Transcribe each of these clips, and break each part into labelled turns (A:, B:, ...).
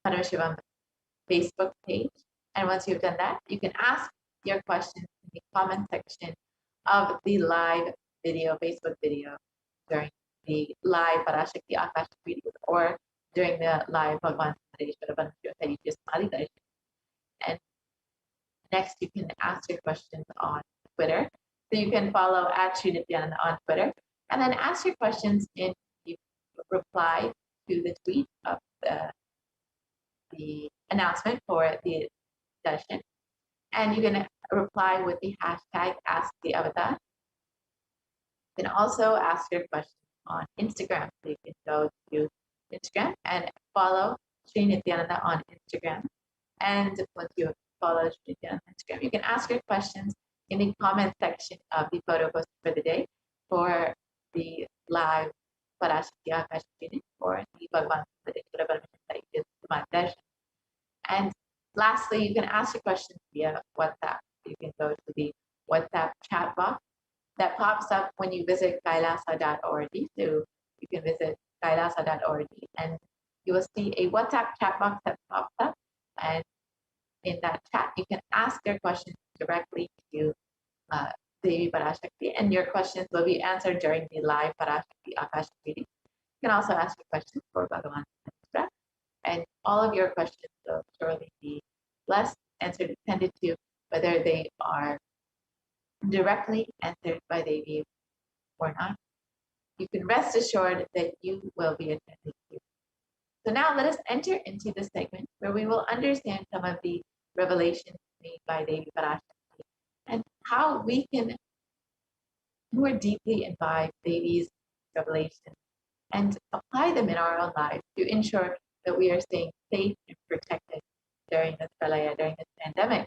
A: Paramashivoham Facebook page. And once you've done that, you can ask your questions in the comment section of the live video, Facebook video, during the live Parashakti Akashic videos, or during the live Bhagwan Darshan. And next, you can ask your questions on Twitter. So you can follow at Sri Nithyananda on Twitter, and then ask your questions in the reply to the tweet of the announcement for the session. And you can reply with the hashtag #AskTheAvatar. You can also ask your questions on Instagram. So you can go to Instagram and follow Sri Nithyananda on Instagram. And once you follow Sri Nithyananda on Instagram, you can ask your questions in the comment section of the photo post for the day for the live Parashakti Akashic or the Bhagwan Darshan. And lastly, you can ask your questions via WhatsApp. You can go to the WhatsApp chat box that pops up when you visit kailasa.org. So you can visit kailasa.org and you will see a WhatsApp chat box that pops up. And in that chat, you can ask your questions directly to Devi Parashakti, and your questions will be answered during the live Parashakti Akashic reading. You can also ask your questions for Bhagavan Extra, and all of your questions will surely be blessed, answered, attended to, whether they are directly answered by Devi or not. You can rest assured that you will be attended to. So now let us enter into the segment where we will understand some of the revelations made by Devi Parashakti and how we can more deeply imbibe Devi's revelations and apply them in our own lives to ensure that we are staying safe and protected during this pralaya, during this pandemic.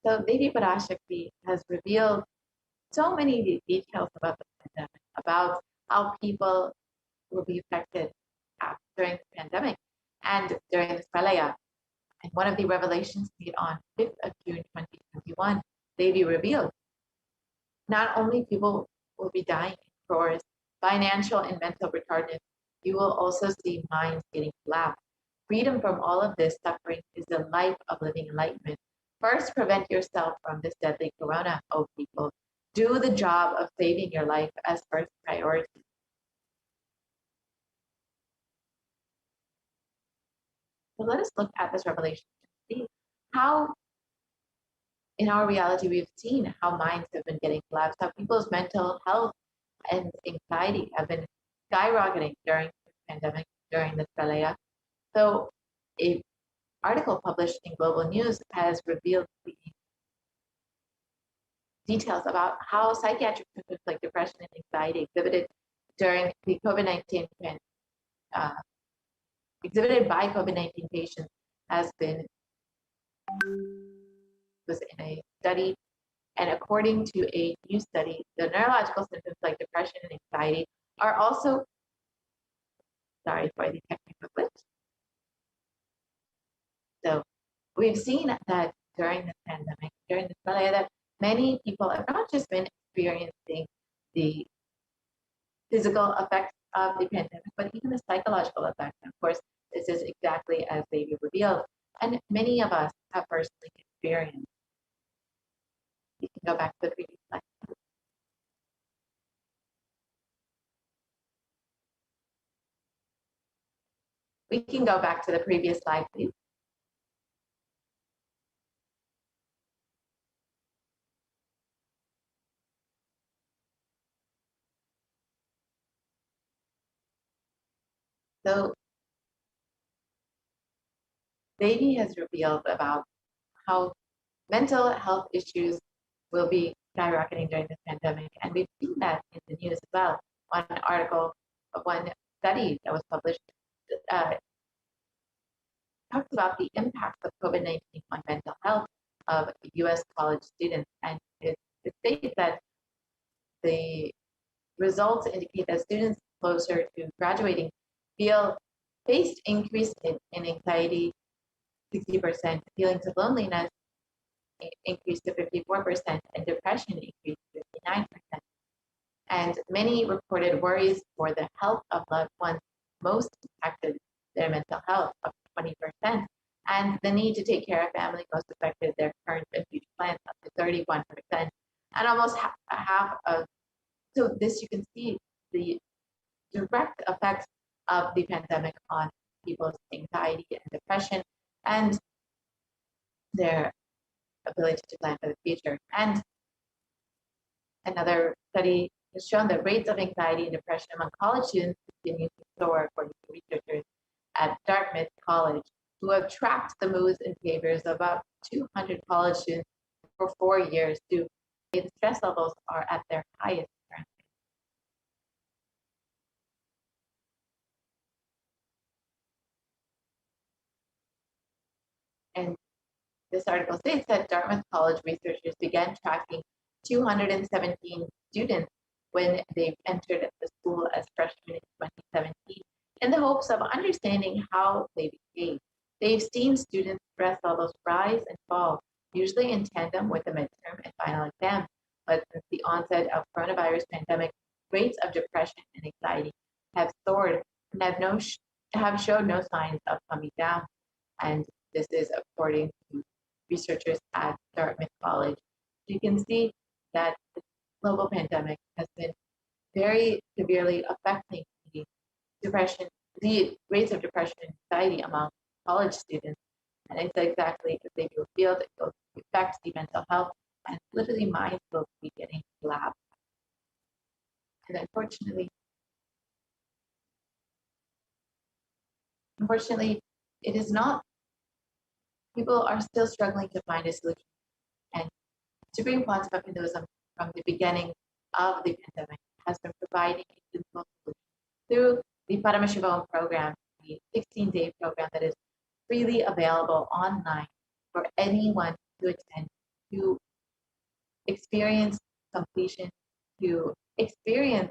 A: So Devi Parashakti has revealed so many details about the pandemic, about how people will be affected during the pandemic and during this pralaya. And one of the revelations made on 5th of June 2021, Devi revealed not only people will be dying in crores, financial and mental retardedness, you will also see minds getting collapsed. Freedom from all of this suffering is the life of living enlightenment. First, prevent yourself from this deadly corona, oh people. Do the job of saving your life as first priority. So let us look at this revelation and see how in our reality we've seen how minds have been getting collapsed, how people's mental health and anxiety have been skyrocketing during the pandemic, during this pralaya. So an article published in Global News has revealed the details about how psychiatric symptoms like depression and anxiety exhibited during the COVID-19 exhibited by COVID-19 patients was in a study, and according to a new study, the neurological symptoms like depression and anxiety are also, sorry for the technical glitch. So we've seen that during this pandemic, during this pralaya, that many people have not just been experiencing the physical effects of the pandemic, but even the psychological effects. And of course, this is exactly as Devi revealed, and many of us have personally experienced. You can go back to the previous slide. We can go back to the previous slide, please. So Devi has revealed about how mental health issues will be skyrocketing during this pandemic. And we've seen that in the news as well. One article, one study that was published uh, talks about the impact of COVID-19 on mental health of US college students. And it states that the results indicate that students closer to graduating faced increase in anxiety, 60%, feelings of loneliness increased to 54%, and depression increased to 59%. And many reported worries for the health of loved ones most impacted their mental health, up to 20%, and the need to take care of family most affected their current and future plans, up to 31%, and almost half of. So this you can see the direct effects of the pandemic on people's anxiety and depression and their ability to plan for the future. And another study has shown that rates of anxiety and depression among college students continue to soar, according to researchers at Dartmouth College, who have tracked the moods and behaviors of about 200 college students for 4 years to say the stress levels are at their highest currently. And this article states that Dartmouth College researchers began tracking 217 students when they entered the school as freshmen in 2017 in the hopes of understanding how they behave. They've seen students' stress levels rise and fall, usually in tandem with the midterm and final exam. But since the onset of coronavirus pandemic, rates of depression and anxiety have soared and have showed no signs of coming down. And this is according to researchers at Dartmouth College. You can see that the global pandemic has been very severely affecting the rates of depression and anxiety among college students. And it's exactly as they do field, it will affect the mental health, and literally minds will be getting collapsed. And unfortunately, it is not, people are still struggling to find a solution. And Supreme Quantum of Hinduism, from the beginning of the pandemic, has been providing a simple solution through the Paramashivoham program, the 16-day program that is freely available online for anyone to attend, to experience completion, to experience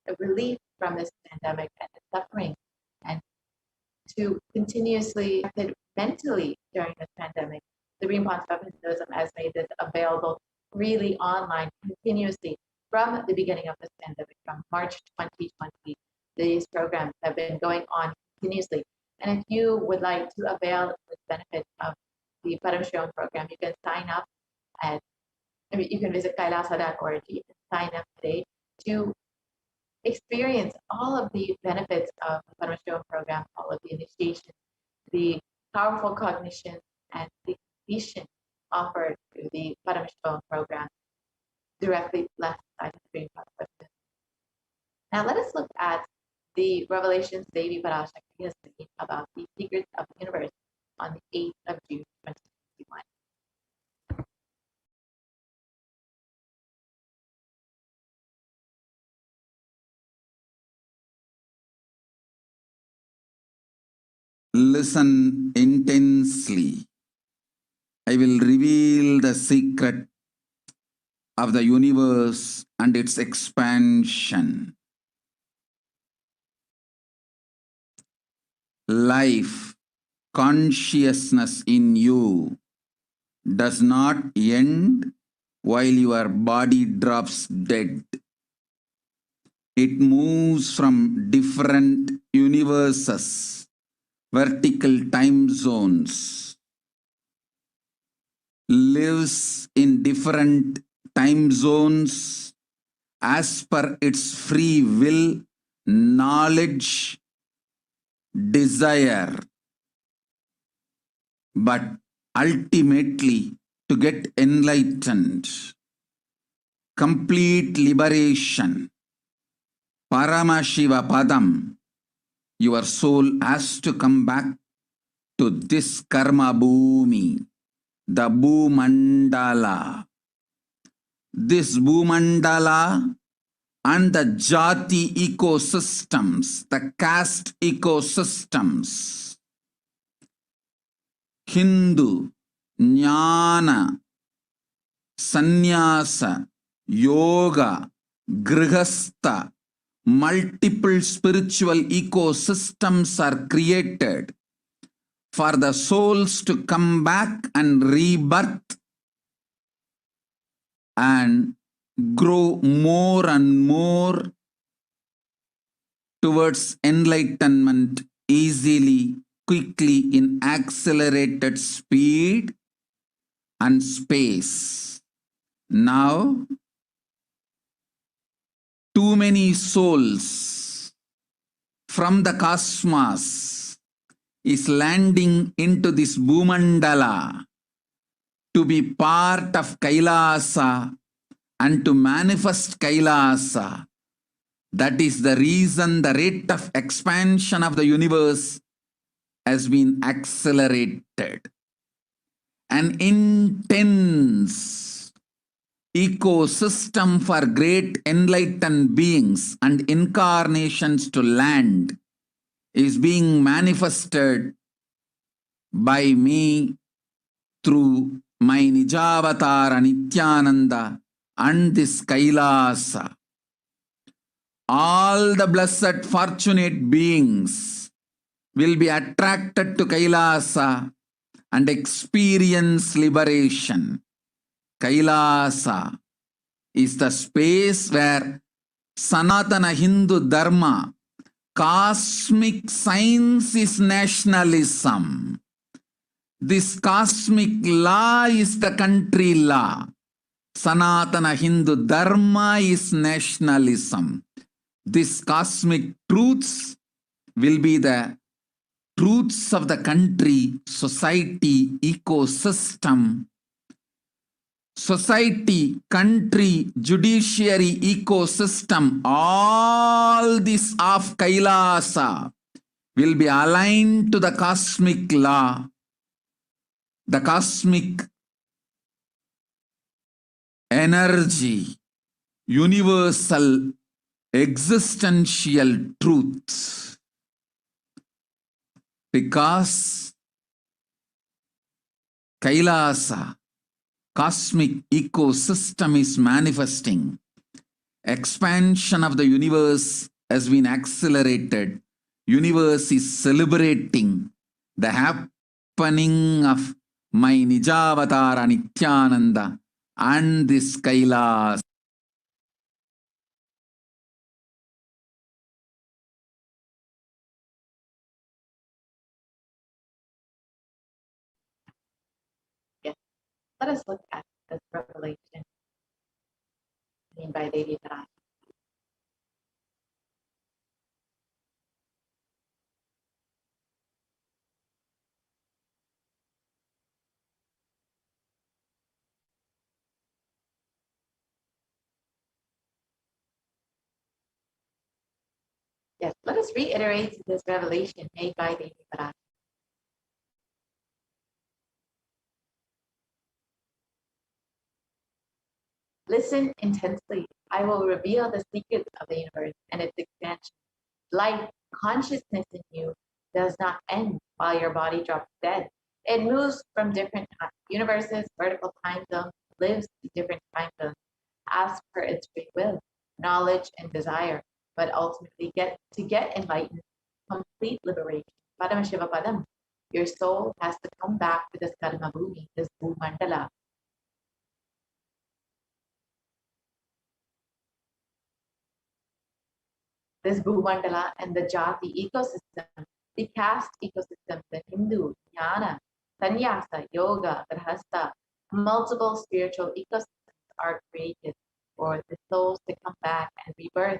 A: a relief from this pandemic and the suffering, and to continuously mentally during this pandemic. The Supreme Quantum of Hinduism has made this available freely online continuously from the beginning of this pandemic, from March 2020. These programs have been going on continuously. And if you would like to avail the benefit of the Paramashivoham program, you can sign up you can visit kailasa.org and sign up today to experience all of the benefits of the Paramashivoham program, all of the initiation, the powerful cognition, and the completion offered through the Paramashivoham program directly left side of the screen. Now let us look at the revelations Devi Parashakti has made about the secrets of the universe on the 8th of June 2021.
B: Listen intensely. I will reveal the secret of the universe and its expansion. Life, consciousness in you does not end while your body drops dead. It moves from different universes, vertical time zones, lives in different time zones as per its free will, knowledge, desire, but ultimately to get enlightened, complete liberation, Paramashiva Padam, your soul has to come back to this karma bhumi, the Bhumandala. This Bhumandala and the jati ecosystems, the caste ecosystems, Hindu, Jnana, Sannyasa, Yoga, Grihastha, multiple spiritual ecosystems are created for the souls to come back and rebirth and grow more and more towards enlightenment easily, quickly, in accelerated speed and space. Now, too many souls from the cosmos is landing into this Bhumandala to be part of Kailasa and to manifest Kailasa. That is the reason the rate of expansion of the universe has been accelerated. An intense ecosystem for great enlightened beings and incarnations to land is being manifested by me through my Nijavatara Nithyananda and this Kailasa. All the blessed fortunate beings will be attracted to Kailasa and experience liberation. Kailasa is the space where Sanatana Hindu Dharma, cosmic science, is nationalism. This cosmic law is the country law. Sanatana Hindu Dharma is nationalism. These cosmic truths will be the truths of the country, society, ecosystem. Society, country, judiciary, ecosystem, all this of Kailasa will be aligned to the cosmic law, the cosmic energy, universal existential truth. Because Kailasa, cosmic ecosystem, is manifesting. Expansion of the universe has been accelerated. Universe is celebrating the happening of my Nijavatara Nithyananda and this Kailasa.
A: Yes. Let us look at this revelation seen by Devi Parashakti. Yes, let us reiterate this revelation made by Devi Parashakti. Listen intensely. I will reveal the secrets of the universe and its expansion. Life, consciousness in you does not end while your body drops dead. It moves from different universes, vertical time zones, lives in different time zones, as per its free will, knowledge, and desire, but ultimately get enlightened, complete liberation. Paramashivoham. Your soul has to come back to this karma bhumi, this Bhumandala. This Bhumandala and the Jati ecosystem, the caste ecosystem, the Hindu, Jnana, Sannyasa, Yoga, Grihastha, multiple spiritual ecosystems are created for the souls to come back and rebirth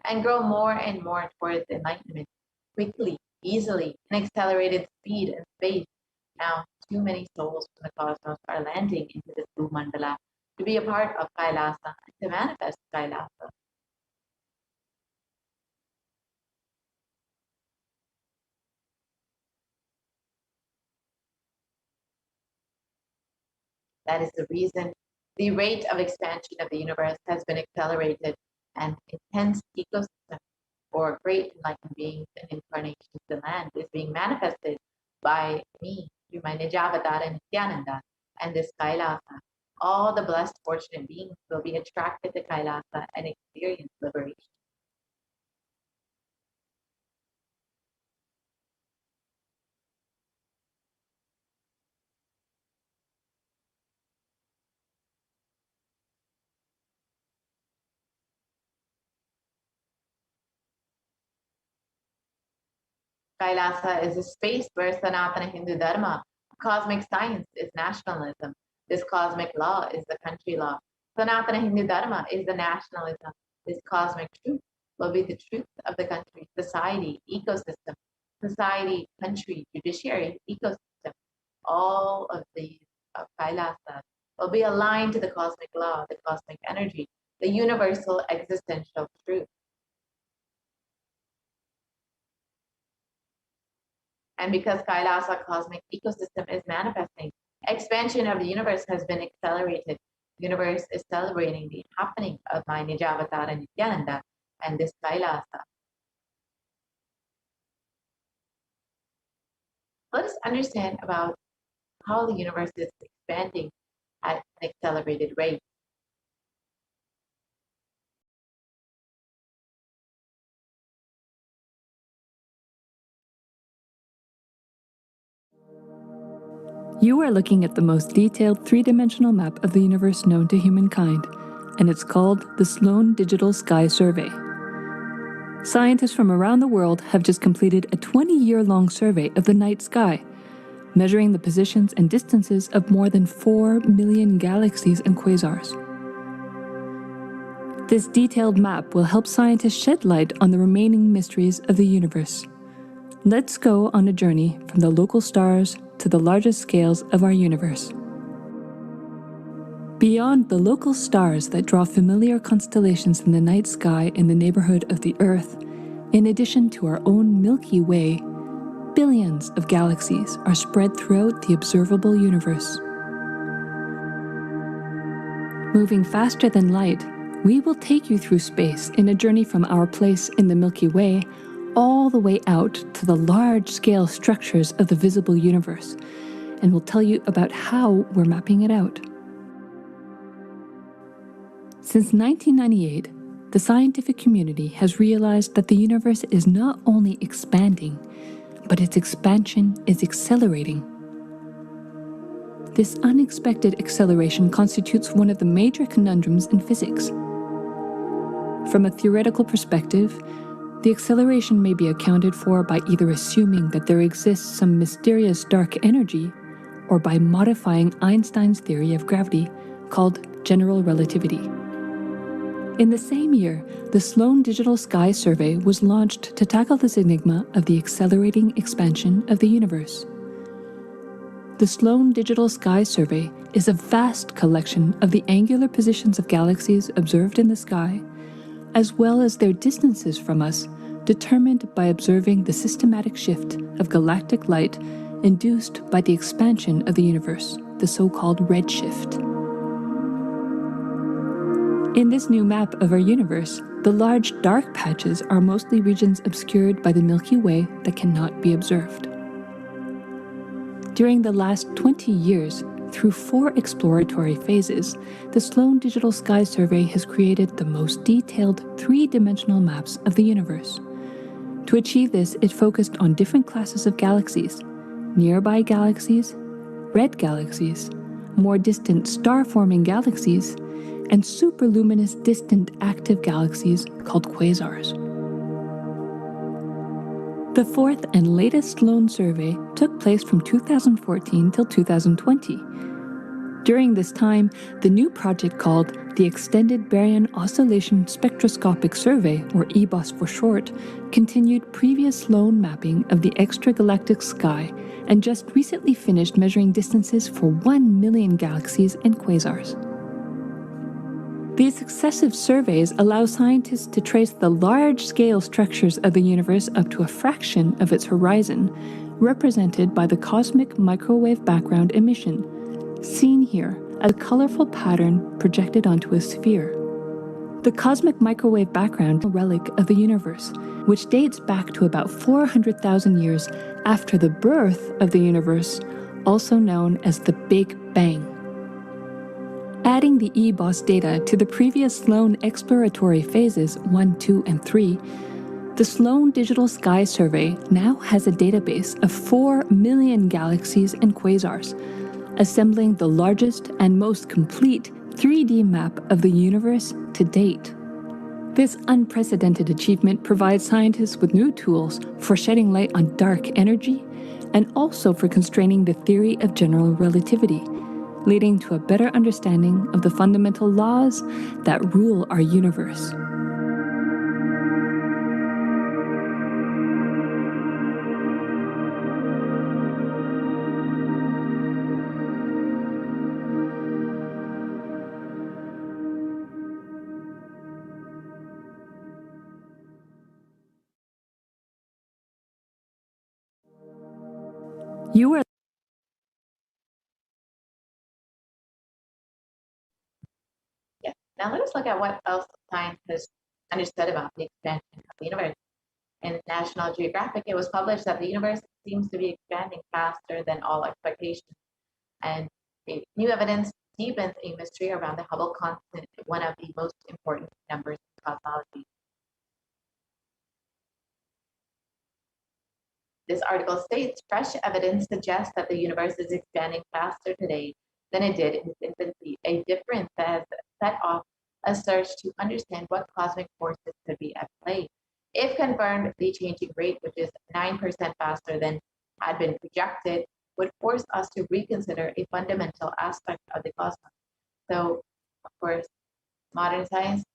A: and grow more and more towards enlightenment, quickly, easily, in accelerated speed and space. Now, too many souls from the cosmos are landing into this Bhumandala to be a part of Kailasa and to manifest Kailasa. That is the reason the rate of expansion of the universe has been accelerated, and intense ecosystem for great enlightened beings and incarnations of the land is being manifested by me through my Nijavatara Nithyananda and this Kailasa. All the blessed, fortunate beings will be attracted to Kailasa and experience liberation. Kailasa is a space where Sanatana Hindu Dharma, cosmic science, is nationalism. This cosmic law is the country law. Sanatana Hindu Dharma is the nationalism. This cosmic truth will be the truth of the country, society, ecosystem, society, country, judiciary, ecosystem. All of these of Kailasa will be aligned to the cosmic law, the cosmic energy, the universal existential truth. And because Kailasa cosmic ecosystem is manifesting, expansion of the universe has been accelerated. The universe is celebrating the happening of my Nijavatara Nithyananda and this Kailasa. Let us understand about how the universe is expanding at an accelerated rate.
C: You are looking at the most detailed three-dimensional map of the universe known to humankind, and it's called the Sloan Digital Sky Survey. Scientists from around the world have just completed a 20-year-long survey of the night sky, measuring the positions and distances of more than 4 million galaxies and quasars. This detailed map will help scientists shed light on the remaining mysteries of the universe. Let's go on a journey from the local stars to the largest scales of our universe. Beyond the local stars that draw familiar constellations in the night sky in the neighborhood of the Earth, in addition to our own Milky Way, billions of galaxies are spread throughout the observable universe. Moving faster than light, we will take you through space in a journey from our place in the Milky Way all the way out to the large-scale structures of the visible universe, and we'll tell you about how we're mapping it out. Since 1998, the scientific community has realized that the universe is not only expanding, but its expansion is accelerating. This unexpected acceleration constitutes one of the major conundrums in physics. From a theoretical perspective, the acceleration may be accounted for by either assuming that there exists some mysterious dark energy, or by modifying Einstein's theory of gravity, called general relativity. In the same year, the Sloan Digital Sky Survey was launched to tackle this enigma of the accelerating expansion of the universe. The Sloan Digital Sky Survey is a vast collection of the angular positions of galaxies observed in the sky, as well as their distances from us, determined by observing the systematic shift of galactic light induced by the expansion of the universe, the so-called redshift. In this new map of our universe, the large dark patches are mostly regions obscured by the Milky Way that cannot be observed. During the last 20 years, through 4 exploratory phases, the Sloan Digital Sky Survey has created the most detailed 3-dimensional maps of the universe. To achieve this, it focused on different classes of galaxies: nearby galaxies, red galaxies, more distant star-forming galaxies, and superluminous distant active galaxies called quasars. The 4th and latest Sloan survey took place from 2014 till 2020. During this time, the new project called the Extended Baryon Oscillation Spectroscopic Survey, or EBOS for short, continued previous Sloan mapping of the extragalactic sky and just recently finished measuring distances for 1 million galaxies and quasars. These successive surveys allow scientists to trace the large-scale structures of the universe up to a fraction of its horizon, represented by the cosmic microwave background emission, seen here as a colorful pattern projected onto a sphere. The cosmic microwave background is a relic of the universe, which dates back to about 400,000 years after the birth of the universe, also known as the Big Bang. Adding the EBOS data to the previous Sloan exploratory phases 1, 2, and 3, the Sloan Digital Sky Survey now has a database of 4 million galaxies and quasars, assembling the largest and most complete 3D map of the universe to date. This unprecedented achievement provides scientists with new tools for shedding light on dark energy and also for constraining the theory of general relativity, leading to a better understanding of the fundamental laws that rule our universe. You are
A: Yeah. Now let us look at what else science has understood about the expansion of the universe. In National Geographic, it was published that the universe seems to be expanding faster than all expectations. And new evidence deepens a mystery around the Hubble constant, one of the most important numbers in cosmology. This article states fresh evidence suggests that the universe is expanding faster today than it did in its infancy, a difference that has set off a search to understand what cosmic forces could be at play. If confirmed, the changing rate, which is 9% faster than had been projected, would force us to reconsider a fundamental aspect of the cosmos. So, of course, modern science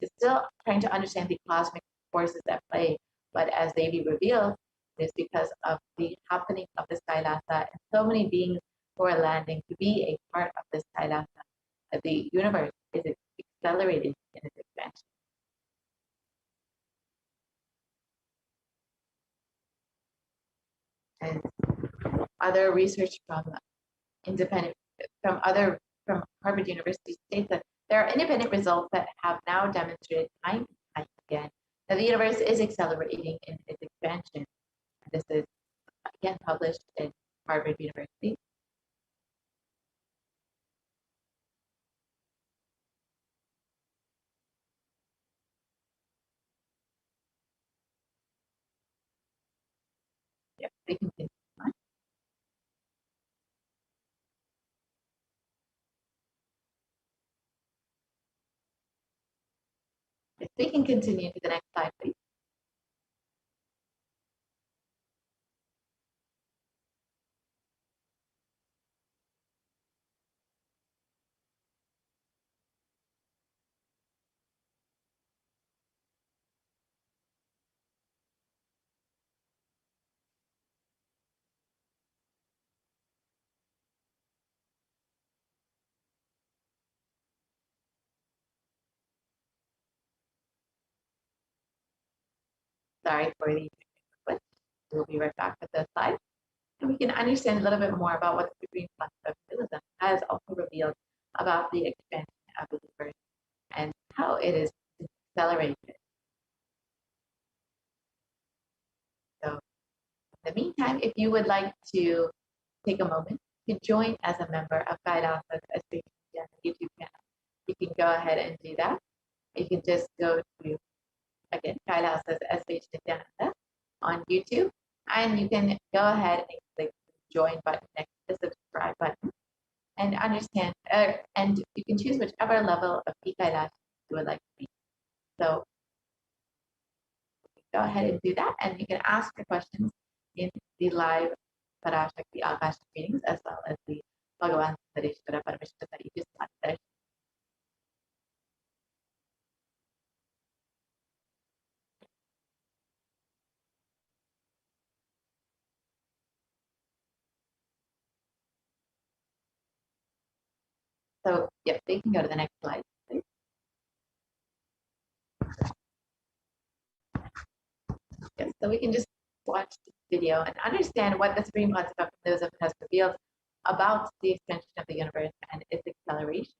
A: is still trying to understand the cosmic forces at play, but as they be revealed, it is because of the happening of the Skylasa and so many beings who are landing to be a part of the Skylasa that the universe is accelerating in its expansion. And other research from Harvard University states that there are independent results that have now demonstrated time and time again that the universe is accelerating in its expansion. This is again published in Harvard University. Yep, we can continue on. If we can continue to the next slide, please. Sorry for the glitch. We'll be right back with the slide. And we can understand a little bit more about what the Supreme Concept of Realism has also revealed about the expansion of the universe and how it is accelerated. So in the meantime, if you would like to take a moment to join as a member of Kailasa's HDH YouTube channel, you can go ahead and do that. You can just go to, again, Kailasa's HDH Nithyananda on YouTube, and you can go ahead and click the join button next to the subscribe button and understand, and you can choose whichever level of Kailash you would like to be. So go ahead and do that, and you can ask your questions in the live Parashakti Akashic readings as well as the Bhagavan Sareshwara Paramashivam that you just watched there. So, yep, they can go to the next slide, please. Yes, so we can just watch the video and understand what the Supreme Concept of Buddhism has revealed about the extension of the universe and its acceleration.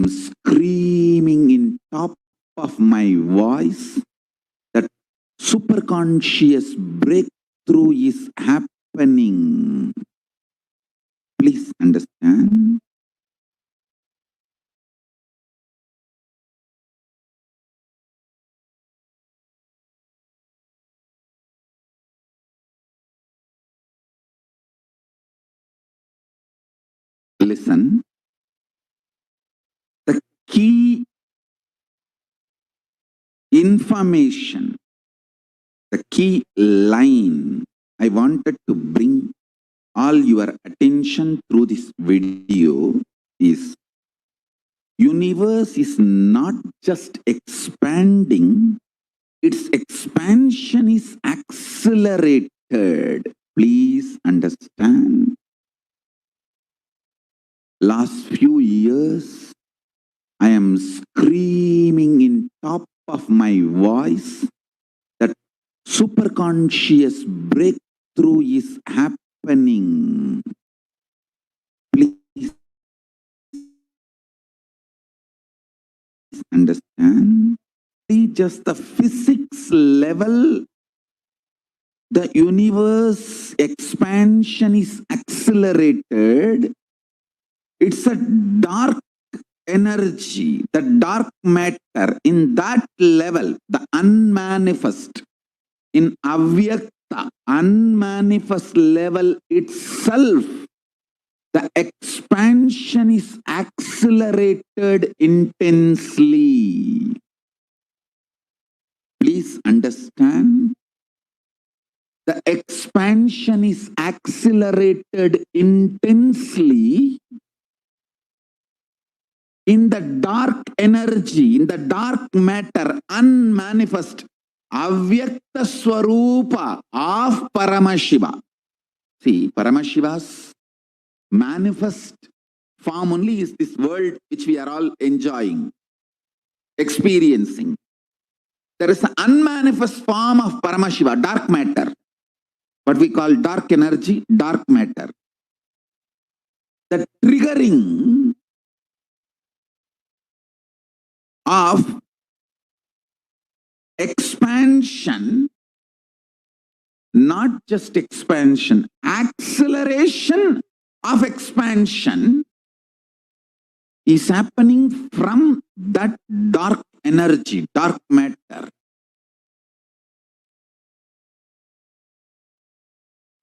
B: Screaming in top of my voice that superconscious breakthrough is happening. Please understand. Listen. The key information, the key line I wanted to bring all your attention through this video is universe is not just expanding, its expansion is accelerated. Please understand. Last few years, I am screaming in top of my voice that superconscious breakthrough is happening. Please understand. Just the physics level, the universe expansion is accelerated. It's a dark energy, the dark matter, in that level, the unmanifest, in avyakta, unmanifest level itself, the expansion is accelerated intensely. Please understand. The expansion is accelerated intensely in the dark energy, in the dark matter, unmanifest, avyakta swarupa of Paramashiva. See, Paramashiva's manifest form only is this world which we are all enjoying, experiencing. There is an unmanifest form of Paramashiva, dark matter, what we call dark energy, dark matter. The triggering of expansion, not just expansion, acceleration of expansion is happening from that dark energy, dark matter.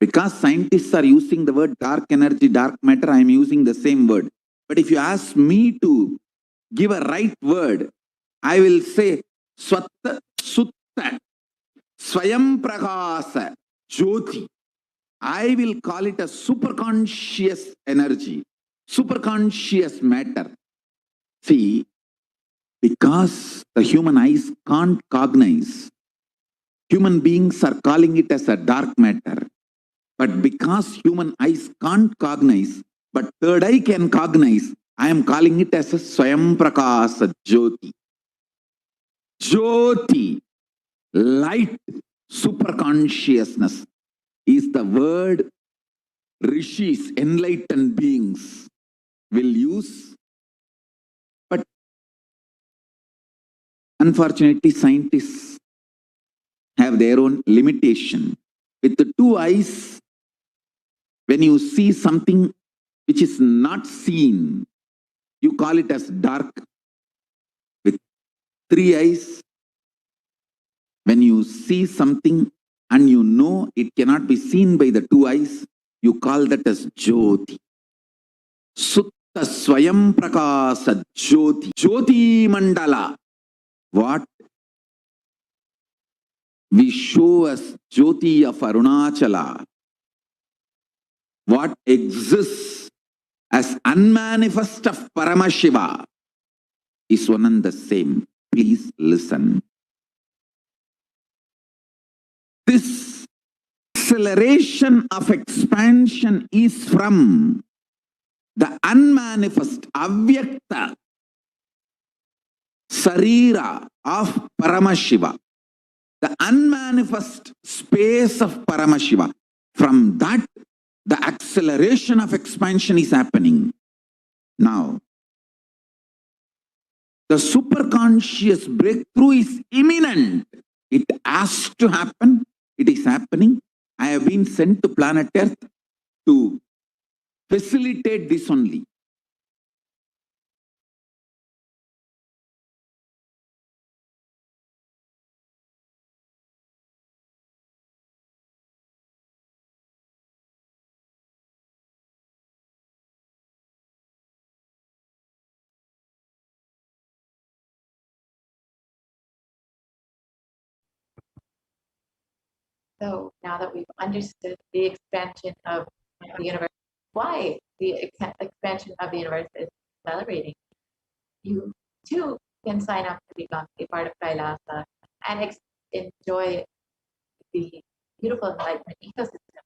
B: Because scientists are using the word dark energy, dark matter, I am using the same word. But if you ask me to give a right word, I will say Swatta Sutta Swayam Prakasa Jyoti. I will call it a superconscious energy, superconscious matter. See, because the human eyes can't cognize, human beings are calling it as a dark matter. But because human eyes can't cognize, but third eye can cognize, I am calling it as a Swayam Prakasa Jyoti. Jyoti, light, superconsciousness is the word rishis, enlightened beings will use. But unfortunately, scientists have their own limitation. With the two eyes, when you see something which is not seen, you call it as dark. With three eyes, when you see something and you know it cannot be seen by the two eyes, you call that as Jyoti. Sutta Swayam Prakasa Jyoti. Jyoti Mandala. What we show as Jyoti of Arunachala, what exists as unmanifest of Paramashiva is one and the same. Please listen. This acceleration of expansion is from the unmanifest, avyakta, sarira of Paramashiva, the unmanifest space of Paramashiva. From that, the acceleration of expansion is happening. Now, the superconscious breakthrough is imminent. It has to happen. It is happening. I have been sent to planet Earth to facilitate this only.
A: So now that we've understood the expansion of the universe, why the expansion of the universe is accelerating, you too can sign up to become a part of Kailasa and enjoy the beautiful enlightenment ecosystem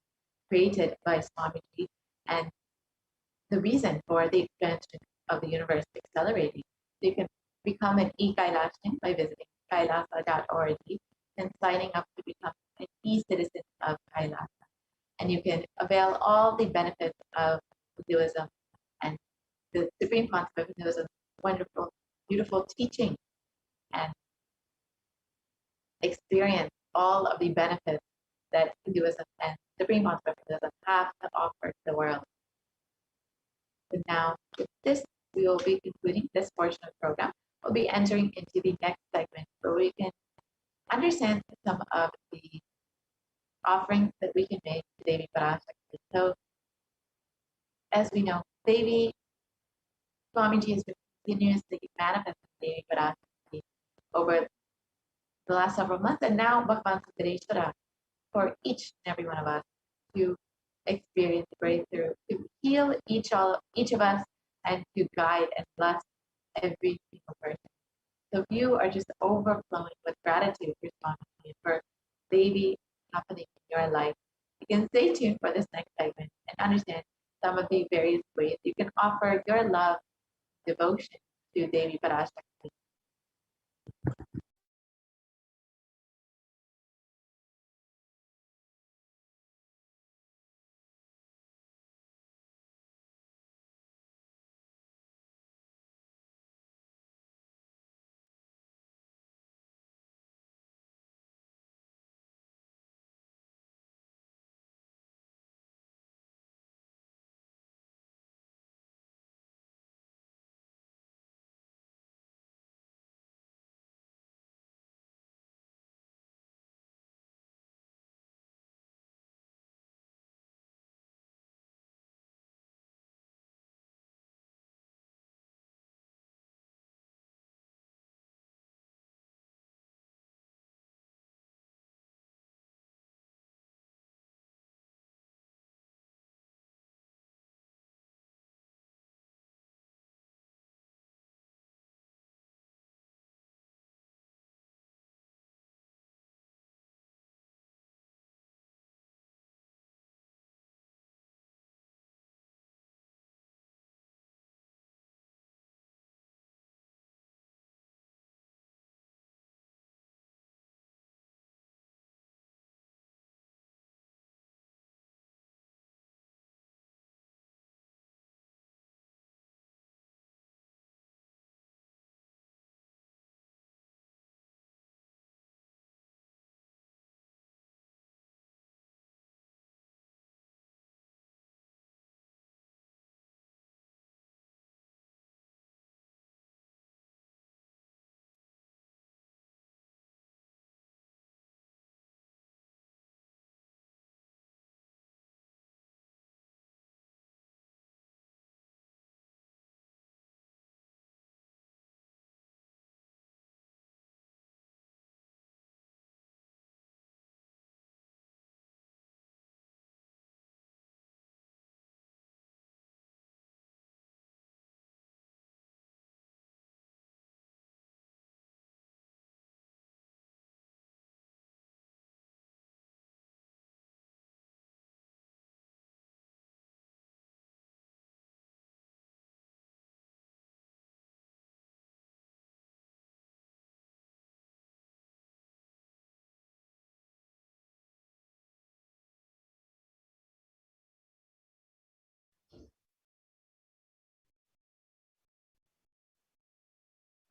A: created by Swamiji and the reason for the expansion of the universe accelerating. You can become an e-Kailashan by visiting kailasa.org and signing up to become an e-citizen of Kailasa. And you can avail all the benefits of Hinduism and the supreme concept of Hinduism, wonderful, beautiful teaching, and experience all of the benefits that Hinduism and supreme concept of Hinduism have to offer to the world. So now, with this, we will be concluding this portion of the program. We'll be entering into the next segment where we can understand some of the offerings that we can make to Devi Parashakti. So, as we know, Devi Swamiji has been continuously manifesting Devi Parashakti over the last several months, and now Bhagavan Sukareshwara for each and every one of us to experience the breakthrough, to heal each of us, and to guide and bless every single person. So you are just overflowing with gratitude for Swamiji and for Devi happening in your life. You can stay tuned for this next segment and understand some of the various ways you can offer your love, devotion to Devi Parashakti.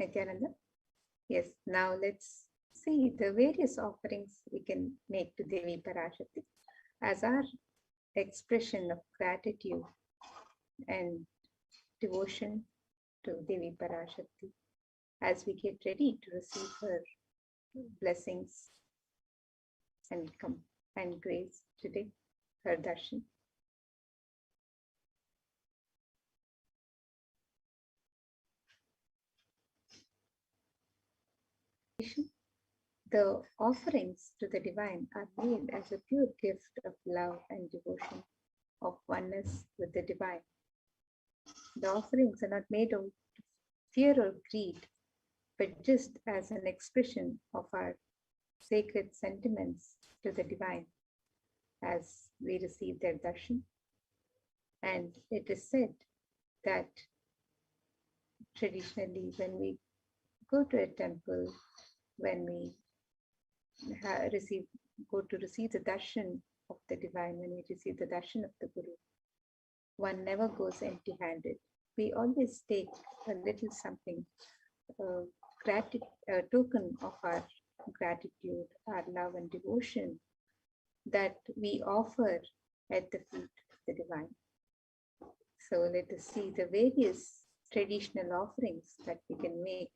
D: Nithyananda? Yes, now let's see the various offerings we can make to Devi Parashakti as our expression of gratitude and devotion to Devi Parashakti as we get ready to receive her blessings and grace today, her darshan. The offerings to the divine are made as a pure gift of love and devotion, of oneness with the divine. The offerings are not made of fear or greed, but just as an expression of our sacred sentiments to the divine as we receive their darshan. And it is said that traditionally, when we go to a temple, when we go to receive the darshan of the divine, when we receive the darshan of the Guru, one never goes empty-handed. We always take a little something, a token of our gratitude, our love and devotion that we offer at the feet of the divine. So let us see the various traditional offerings that we can make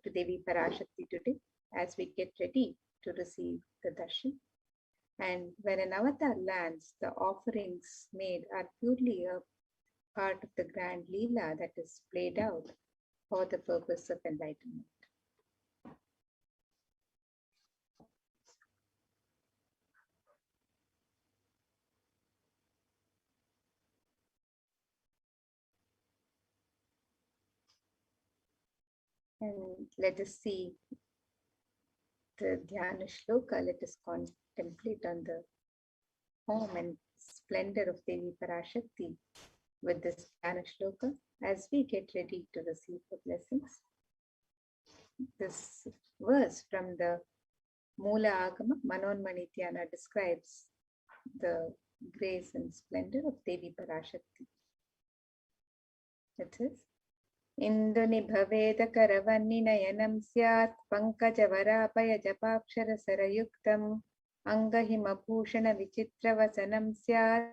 D: to Devi Parashakti today as we get ready to receive the darshan. And when an avatar lands, the offerings made are purely a part of the grand Leela that is played out for the purpose of enlightenment. And let us see the Dhyana Shloka. Let us contemplate on the form and splendor of Devi Parashakti with this Dhyana Shloka as we get ready to receive the blessings. This verse from the Mula Agama Manonmani Dhyana describes the grace and splendor of Devi Parashakti. It says, Indunibhaveda Karavanninayanam Syat Pankajavarapaja Japakshara Angahimabhushana Vichitravasanam Syat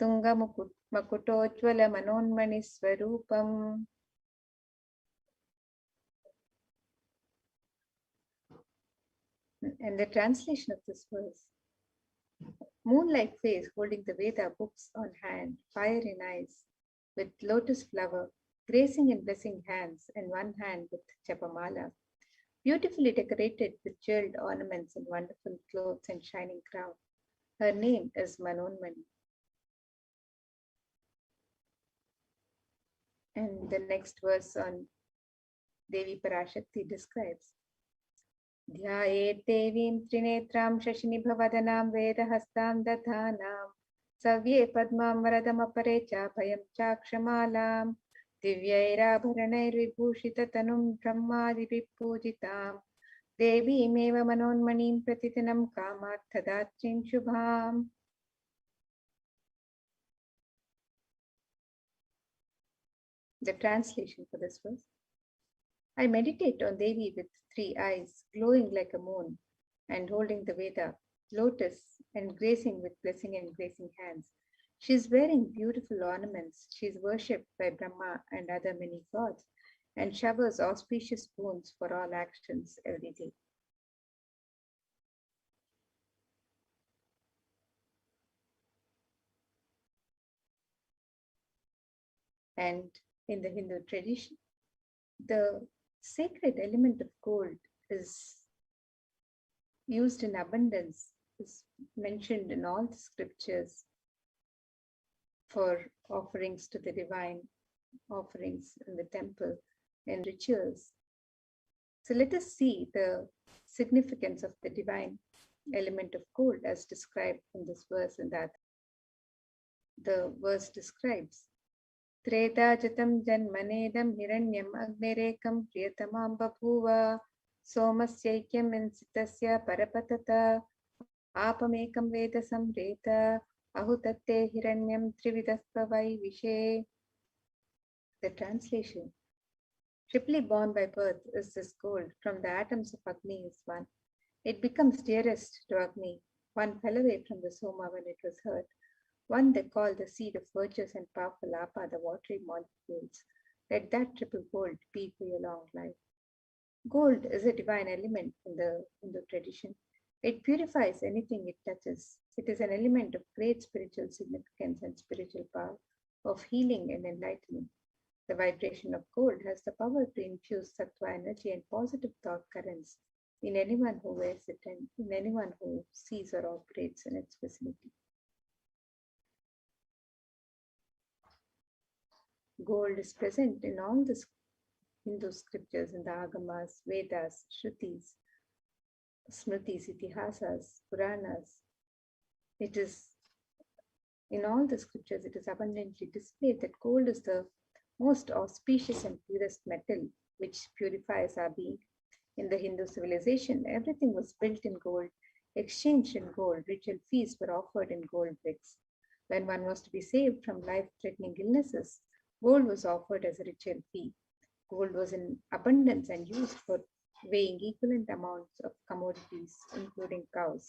D: Tungamukutojvala Manonmani Swarupam. And the translation of this verse: moon-like face holding the Veda books on hand, fire in eyes, with lotus flower, gracing and blessing hands, and one hand with Japamala, beautifully decorated with jeweled ornaments and wonderful clothes and shining crown. Her name is Manonmani. And the next verse on Devi Parashakti describes Dhyayet Devim Trinetram Shashinibhavadanam Vedahastam Dathanam Savye Padmam Varadamapare Chapayam Chakshamalam Divyairabharanai Vibhushita Tanum Brahmadipi Pujitam Devi Meva Manonmanim Pratitanam Kamarthadatrim Shubham. The translation for this verse: I meditate on Devi with three eyes, glowing like a moon, and holding the Veda, lotus, and gracing with blessing and gracing hands. She is wearing beautiful ornaments. She is worshipped by Brahma and other many gods, and showers auspicious boons for all actions every day. And in the Hindu tradition, the sacred element of gold is used in abundance, is mentioned in all the scriptures for offerings to the divine, offerings in the temple, and rituals. So let us see the significance of the divine element of gold as described in this verse and that. The verse describes Treta jatam janmanedam hiranyam agnerekam priyatamam babhuva somasyaikyam insitasya parapatata apamekam veda samreta ahutatte hiranyam trividaspavai vishe. The translation: Triply born by birth is this gold. From the atoms of Agni is one. It becomes dearest to Agni. One fell away from the Soma when it was hurt. One they call the seed of virtuous and powerful Apa, the watery molecules. Let that triple gold be for your long life. Gold is a divine element in the Hindu tradition. It purifies anything it touches. It is an element of great spiritual significance and spiritual power, of healing and enlightenment. The vibration of gold has the power to infuse sattva energy and positive thought currents in anyone who wears it and in anyone who sees or operates in its vicinity. Gold is present in all the Hindu scriptures, in the Agamas, Vedas, Shrutis, Smritis, Itihasas, Puranas. It is in all the scriptures, it is abundantly displayed that gold is the most auspicious and purest metal which purifies our being. In the Hindu civilization, everything was built in gold, exchanged in gold, ritual feasts were offered in gold bricks. When one was to be saved from life-threatening illnesses, gold was offered as a ritual fee. Gold was in abundance and used for weighing equivalent amounts of commodities, including cows.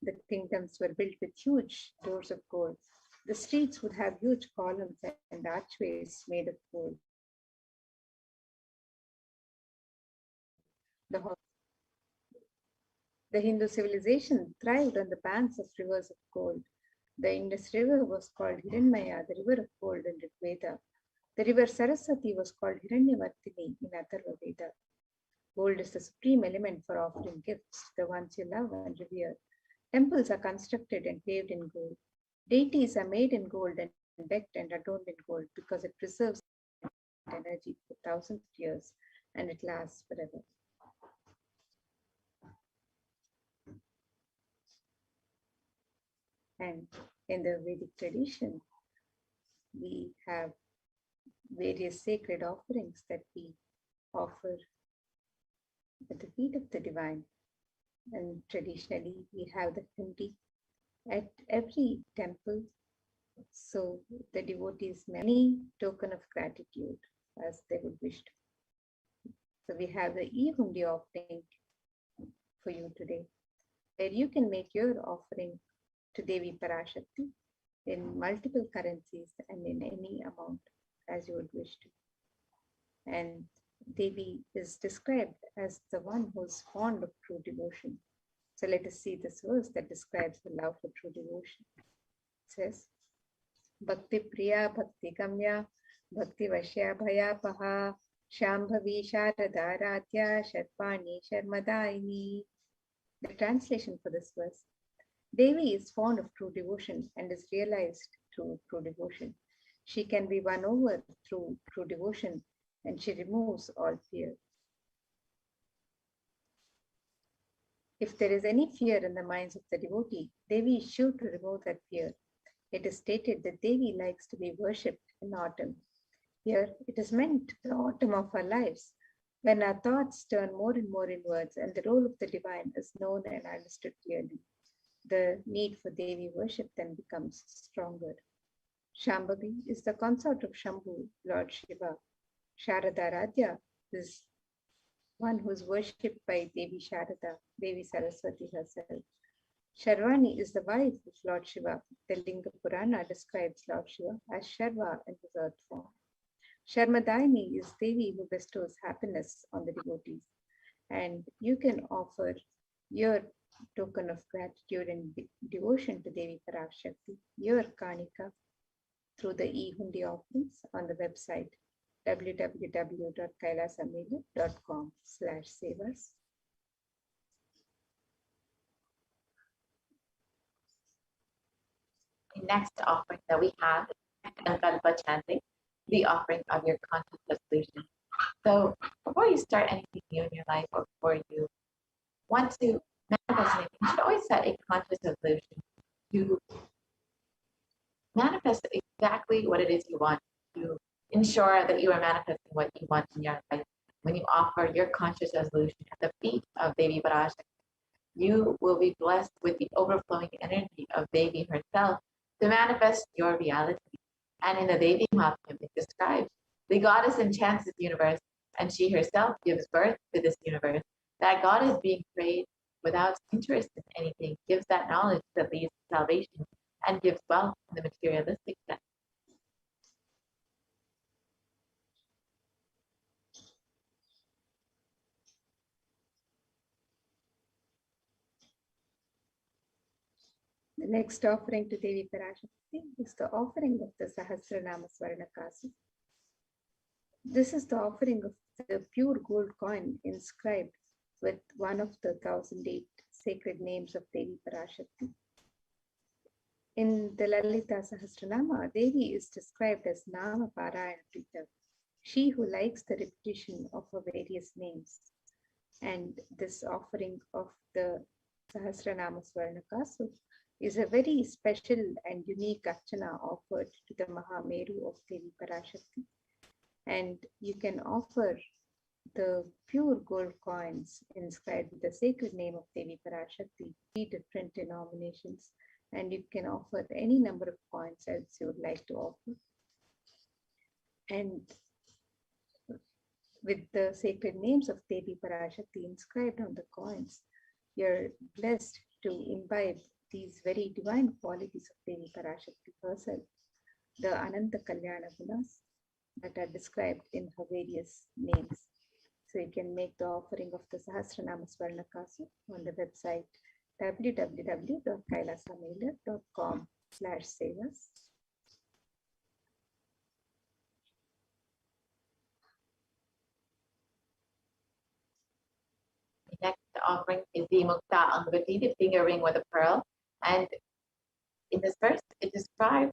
D: The kingdoms were built with huge doors of gold. The streets would have huge columns and archways made of gold. The Hindu civilization thrived on the banks of rivers of gold. The Indus River was called Hiranmaya, the river of gold in Rigveda. The river Saraswati was called Hiranyavartini in Atharva Veda. Gold is the supreme element for offering gifts to the ones you love and revere. Temples are constructed and paved in gold. Deities are made in gold and decked and adorned in gold because it preserves energy for thousands of years and it lasts forever. And in the Vedic tradition, we have various sacred offerings that we offer at the feet of the divine. And traditionally, we have the hundi at every temple. So the devotees make any token of gratitude as they would wish to. So we have the e-hundi offering for you today, where you can make your offering to Devi Parashakti in multiple currencies and in any amount as you would wish to. And Devi is described as the one who is fond of true devotion. So let us see this verse that describes the love for true devotion. It says, Bhakti Priya Bhakti Gamya Bhakti Vashya Bhayapaha Shambhavi Sharadaratya Sharpani Sharmadaini. The translation for this verse: Devi is fond of true devotion and is realized through true devotion. She can be won over through true devotion and she removes all fear. If there is any fear in the minds of the devotee, Devi is sure to remove that fear. It is stated that Devi likes to be worshipped in autumn. Here, it is meant the autumn of our lives, when our thoughts turn more and more inwards and the role of the divine is known and understood clearly. The need for Devi worship then becomes stronger. Shambhavi is the consort of Shambhu, Lord Shiva. Sharadaradya is one who is worshipped by Devi Sharada, Devi Saraswati herself. Sharvani is the wife of Lord Shiva. The Linga Purana describes Lord Shiva as Sharva in his earth form. Sharmadaini is Devi who bestows happiness on the devotees. And you can offer your token of gratitude and devotion to Devi Parashakti, your Kanika, through the e-hundi offerings on the website www.kailasamela.com/sevas.
A: The next offering that we have is Sankalpa chanting, the offering of your conscious resolution. So before you start anything new in your life or before you want to manifest anything, you should always set a conscious resolution to manifest exactly what it is you want, to ensure that you are manifesting what you want in your life. When you offer your conscious resolution at the feet of Devi Parashakti, you will be blessed with the overflowing energy of Devi herself to manifest your reality. And in the Devi Mahatmya, it describes the goddess enchants this universe and she herself gives birth to this universe. That God is being prayed without interest in anything, gives that knowledge that leads to salvation, and gives wealth in the materialistic sense.
D: The next offering to Devi Parashakti is the offering of the Sahasranama Swarnakasi. This is the offering of the pure gold coin inscribed with one of the 1008 sacred names of Devi Parashakti. In the Lalita Sahasranama, Devi is described as Nama Parayana Prita, she who likes the repetition of her various names. And this offering of the Sahasranama Swarnakasu is a very special and unique archana offered to the Mahameru of Devi Parashakti. And you can offer the pure gold coins inscribed with the sacred name of Devi Parashakti, 3 different denominations, and you can offer any number of coins as you would like to offer. And with the sacred names of Devi Parashakti inscribed on the coins, you're blessed to imbibe these very divine qualities of Devi Parashakti herself, the Ananta Kalyana Gunas that are described in her various names. So you can make the offering of the Sahasranama Swarnakasu on the website www.kailasamailer.com/sevas.
A: The next offering is the Mukta Angati, the finger ring with a pearl. And in this verse, it describes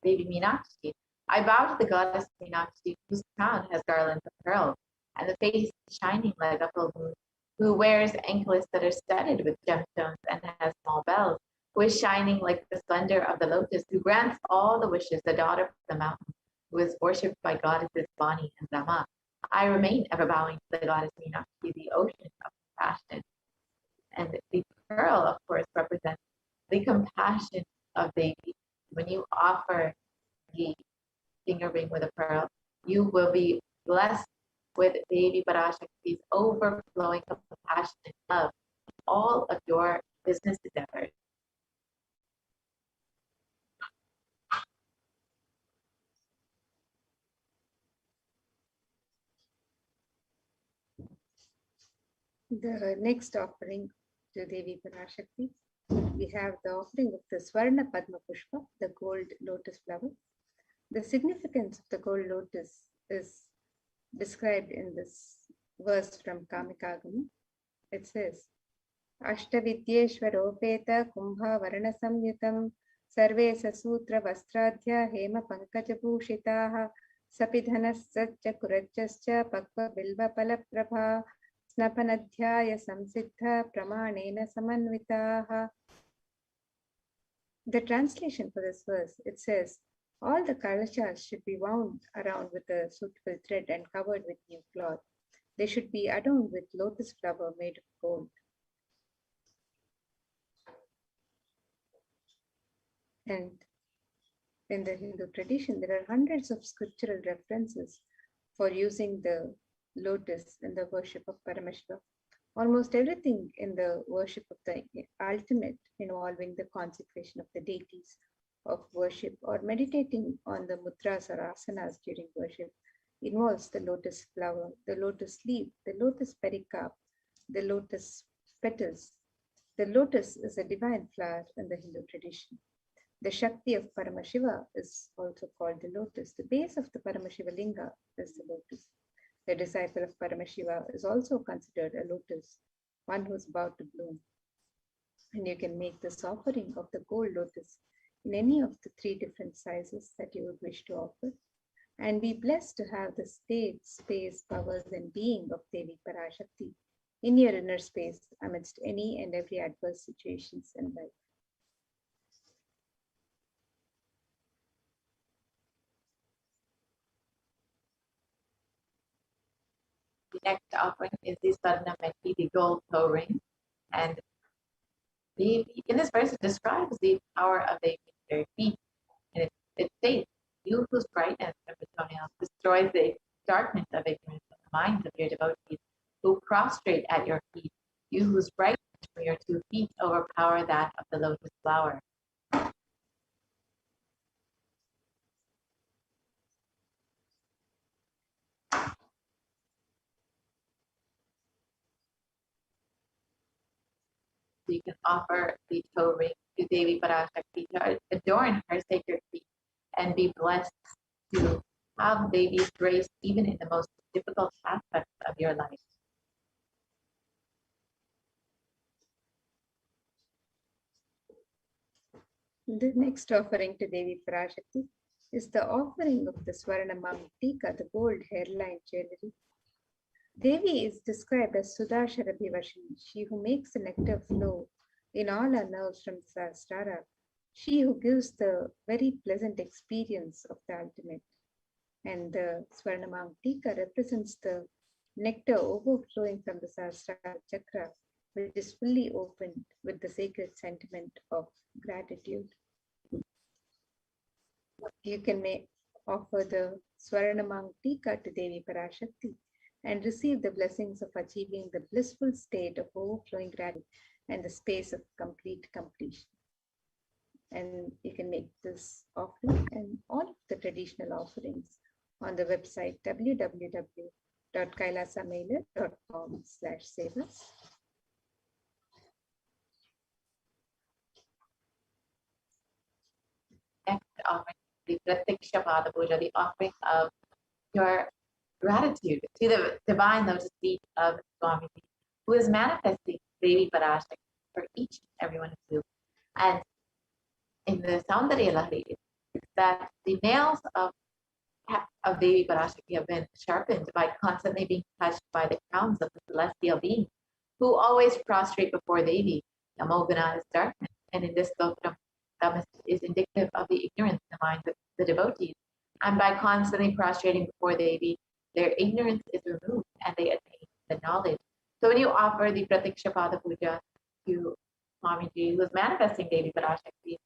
A: Devi Meenakshi. I bow to the goddess Meenakshi, whose crown has garlands of pearls, and the face is shining like a full moon, who wears anklets that are studded with gemstones and has small bells, who is shining like the splendor of the lotus, who grants all the wishes, the daughter of the mountain, who is worshipped by goddesses Vani and Brahma. I remain ever bowing to the goddess Meenakshi, the ocean of compassion. And the pearl, of course, represents the compassion of Devi. When you offer the finger ring with a pearl, you will be blessed with Devi Parashakti's overflowing compassion and love in all of your business endeavors.
D: The next offering to Devi Parashakti, we have the offering of the Swarna Padma Pushpa, the gold lotus flower. The significance of the gold lotus is described in this verse from Kamikagama. It says, Ashtavidyeshwaropeta Kumbha Varana Samyutam Sarve Sasutra Vastradhya Hema Pankajabhushitaha Sapidhanas Satcha Kurachascha Pakva Bilva Palaprabha Snapanadhyaya Samsiddha Pramanena Samanvitaha. The translation for this verse, it says, all the kalashas should be wound around with a suitable thread and covered with new cloth. They should be adorned with lotus flower made of gold. And in the Hindu tradition, there are hundreds of scriptural references for using the lotus in the worship of Paramashiva. Almost everything in the worship of the ultimate involving the consecration of the deities of worship or meditating on the mudras or asanas during worship involves the lotus flower, the lotus leaf, the lotus pericarp, the lotus petals. The lotus is a divine flower in the Hindu tradition. The Shakti of Paramashiva is also called the lotus. The base of the Paramashiva Linga is the lotus. The disciple of Paramashiva is also considered a lotus, one who is about to bloom. And you can make this offering of the gold lotus in any of the 3 different sizes that you would wish to offer, and be blessed to have the state, space, powers, and being of Devi Parashakti in your inner space amidst any and every adverse situations in life.
A: The next offering is the Swarnamati, the gold toe ring. And in this verse, it describes the power of the their feet. And it states, you whose brightness of the toenails destroys the darkness of ignorance and prostrate at your feet, you whose brightness from your 2 feet overpower that of the lotus flower. So you can offer the toe ring to Devi Parashakti to adorn her sacred feet and be blessed to have Devi's grace even in the most difficult aspects of your life.
D: The next offering to Devi Parashakti is the offering of the Swarnamam Tika, the gold hairline jewelry. Devi is described as Sudasharabhivashini, she who makes the nectar flow in all our nerves from the Sahasrara, she who gives the very pleasant experience of the ultimate. And the Swarnamam Tika represents the nectar overflowing from the Sahasrara chakra, which is fully opened with the sacred sentiment of gratitude. You can offer the Swarnamam Tika to Devi Parashakti and receive the blessings of achieving the blissful state of overflowing gratitude and the space of complete completion. And you can make this offering and all of the traditional offerings on the website www.kailasamailer.com/sevas.
A: Next offering, the Pratiksha Pada Puja, the offering of your gratitude to the divine lotus feet of Swami, who is manifesting Devi Parashakti for each and every one of you. And in the Saundarya Lahari, it's that the nails of Devi Parashakti have been sharpened by constantly being touched by the crowns of the celestial beings, who always prostrate before Devi. Namogana is darkness, and in this stotram, Tamas is indicative of the ignorance in the minds of the devotees. And by constantly prostrating before Devi, their ignorance is removed and they attain the knowledge. So when you offer the Pratiksha Pada Puja to Swamiji, who is manifesting Devi Parashakti,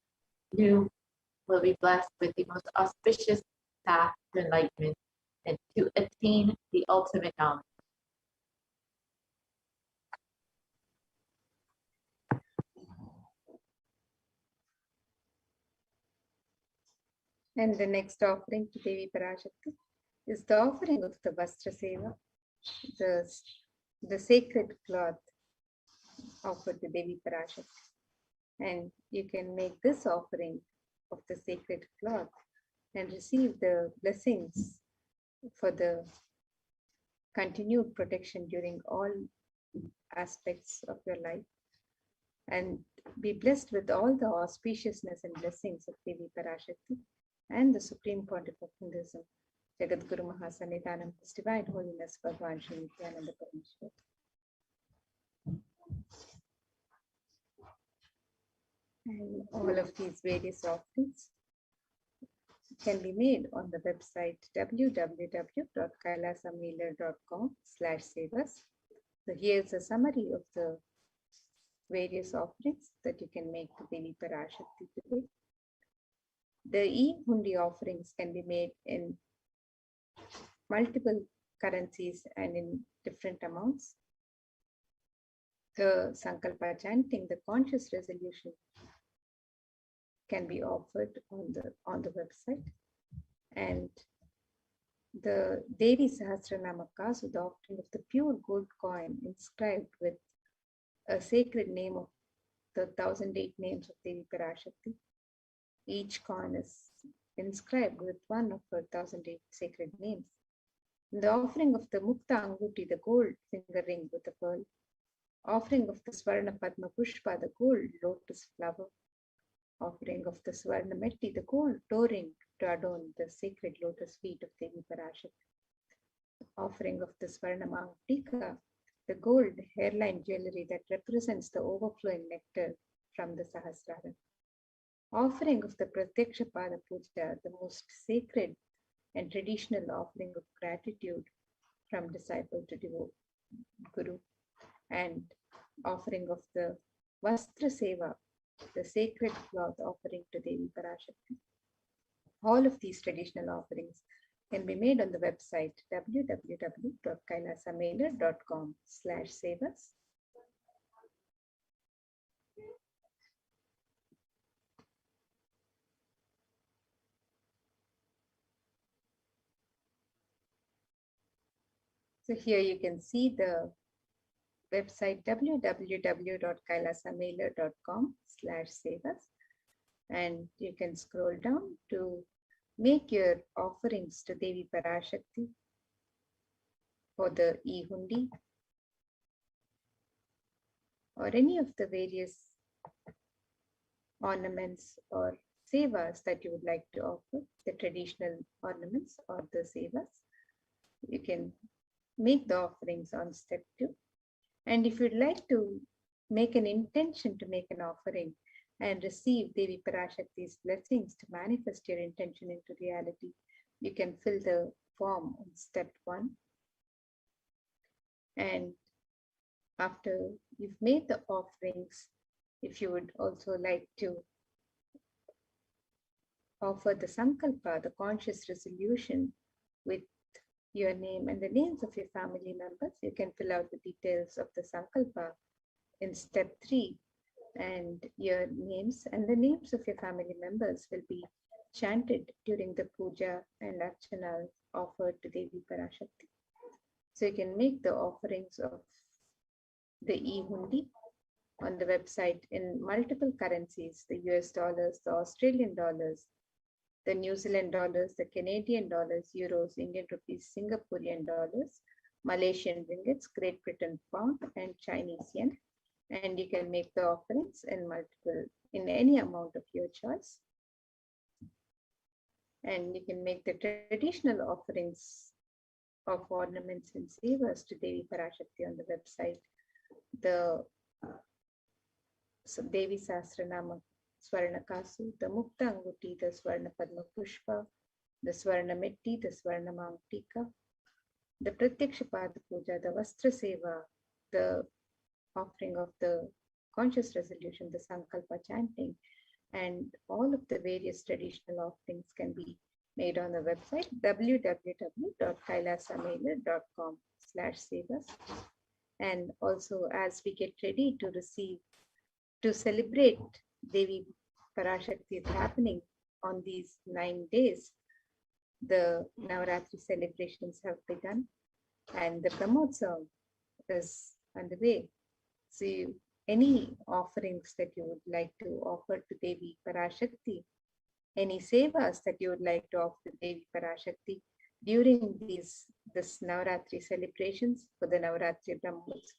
A: you will be blessed with the most auspicious path to enlightenment and to attain the ultimate knowledge.
D: And the next offering to Devi Parashakti is the offering of the Vastra Seva, the sacred cloth offered to Devi Parashakti. And you can make this offering of the sacred cloth and receive the blessings for the continued protection during all aspects of your life, and be blessed with all the auspiciousness and blessings of Devi Parashakti and the Supreme Pontiff of Hinduism, Jagadguru Mahasannidhanam, His Divine Holiness Bhagavan Shri Nithyananda Paramashivam. And all of these various offerings can be made on the website www.kailasamailer.com/sevas. So here's a summary of the various offerings that you can make to Devi Parashakti today. The e-hundi offerings can be made in multiple currencies and in different amounts. The Sankalpa chanting, the conscious resolution, can be offered on the website. And the Devi Sahasranamaka, so the offering of the pure gold coin inscribed with a sacred name of the 1008 names of Devi Parashakti. Each coin is inscribed with one of her 1008 sacred names. The offering of the Mukta Anguti, the gold finger ring with a pearl. Offering of the Swarna Padma Pushpa, the gold lotus flower. Offering of the Swarna Metti, the gold toe ring to adorn the sacred lotus feet of Devi Parashakti. Offering of the Swarna Tika, the gold hairline jewelry that represents the overflowing nectar from the Sahasrara. Offering of the Pratiksha Pada Puja, the most sacred and traditional offering of gratitude from disciple to Guru. And offering of the Vastra Seva, the sacred cloth offering to Devi Parashakti. All of these traditional offerings can be made on the website www.kailasamailer.com/sevas. So here you can see the website www.kailasamailer.com/sevas, and you can scroll down to make your offerings to Devi Parashakti for the e-hundi or any of the various ornaments or sevas that you would like to offer, the traditional ornaments or the sevas. You can make the offerings on step 2. And if you'd like to make an intention to make an offering and receive Devi Parashakti's blessings to manifest your intention into reality, you can fill the form on step 1. And after you've made the offerings, if you would also like to offer the sankalpa, the conscious resolution with your name and the names of your family members, you can fill out the details of the sankalpa in step 3, and your names and the names of your family members will be chanted during the puja and archana offered to Devi Parashakti. So you can make the offerings of the e-hundi on the website in multiple currencies, the US dollars, the Australian dollars, the New Zealand dollars, the Canadian dollars, euros, Indian rupees, Singaporean dollars, Malaysian ringgits, Great Britain pound, and Chinese yen. And you can make the offerings in any amount of your choice. And you can make the traditional offerings of ornaments and sevas to Devi Parashakti on the website. The Devi Sahasranama Swarna Kasu, the Mukta Anguti, the Swarna Padma Pushpa, the Swarna Metti, the Swarna Mangtika, the Pratyaksha Pada Puja, the Vastra Seva, the offering of the conscious resolution, the Sankalpa chanting, and all of the various traditional offerings can be made on the website www.kailasamailer.com/sevas. And also, as we get ready to celebrate Devi Parashakti is happening on these 9 days, the Navaratri celebrations have begun and the Brahmotsav is underway. So any offerings that you would like to offer to Devi Parashakti, any sevas that you would like to offer to Devi Parashakti during this Navaratri celebrations for the Navaratri Brahmotsav,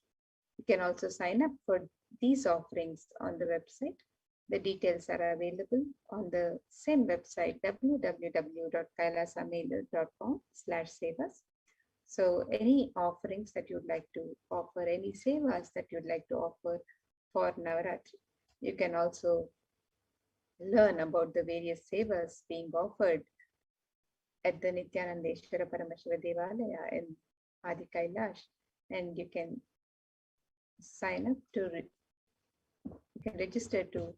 D: you can also sign up for these offerings on the website. The details are available on the same website www.kailasamailer.com/sevas. So any offerings that you'd like to offer, any sevas that you'd like to offer for Navaratri, you can also learn about the various sevas being offered at the Nithyananda Paramashiva Devalaya in Adi Kailash, and you can sign up you can register to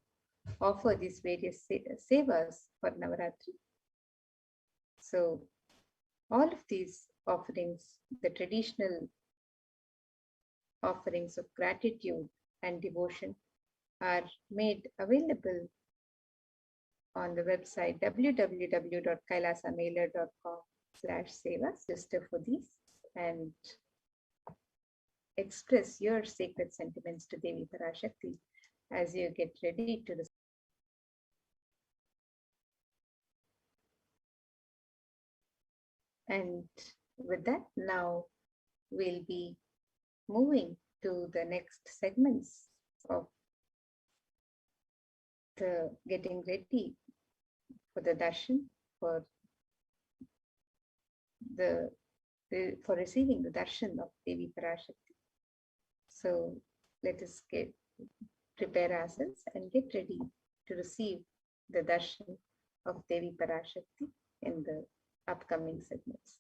D: offer these various sevas for Navaratri. So all of these offerings, the traditional offerings of gratitude and devotion, are made available on the website www.kailasamailer.com/sevas. Register for these and express your sacred sentiments to Devi Parashakti as you get ready to receive. And with that, now we'll be moving to the next segments of the getting ready for the darshan, for receiving the darshan of Devi Parashakti. So let us prepare ourselves and get ready to receive the darshan of Devi Parashakti in the upcoming segments.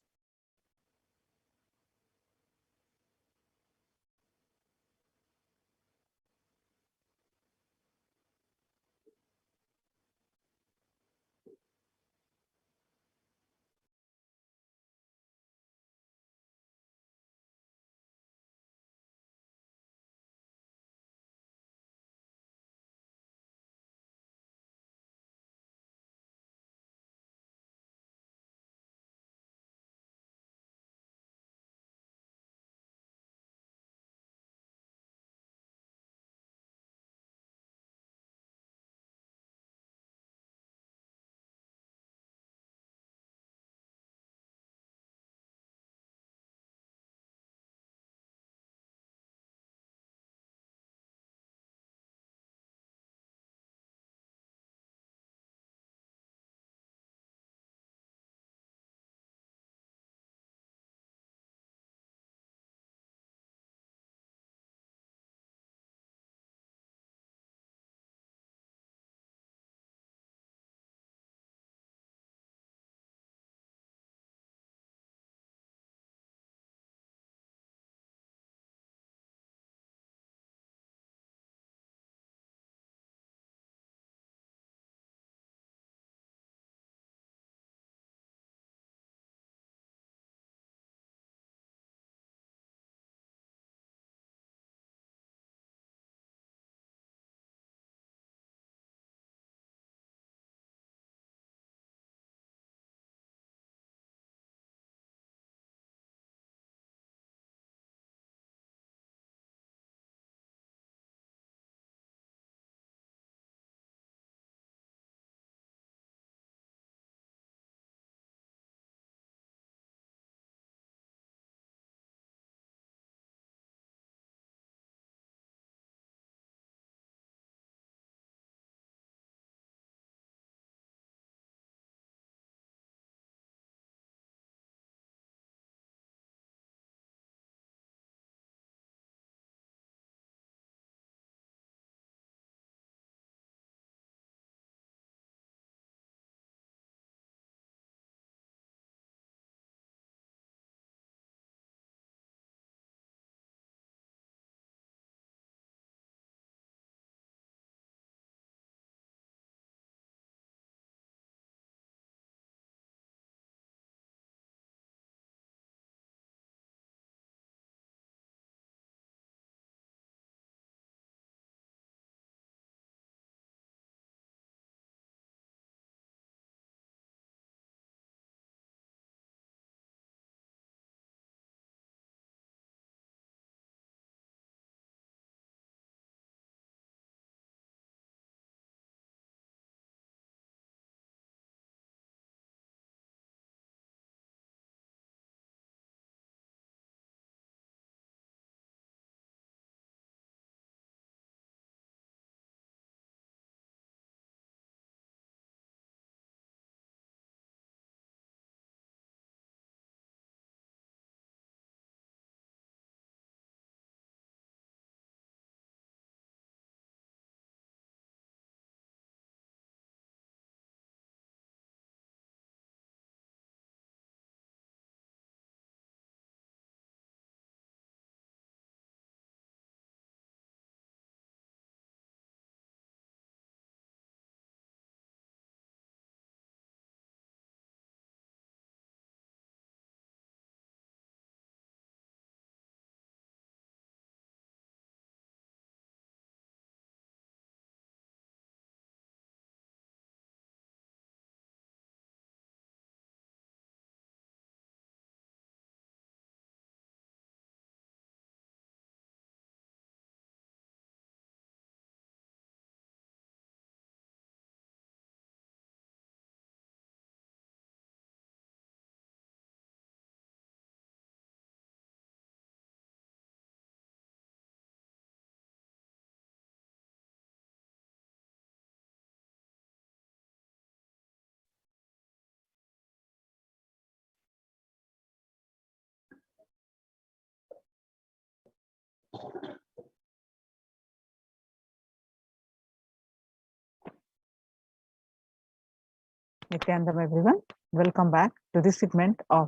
E: Nithyanandam everyone. Welcome back to this segment of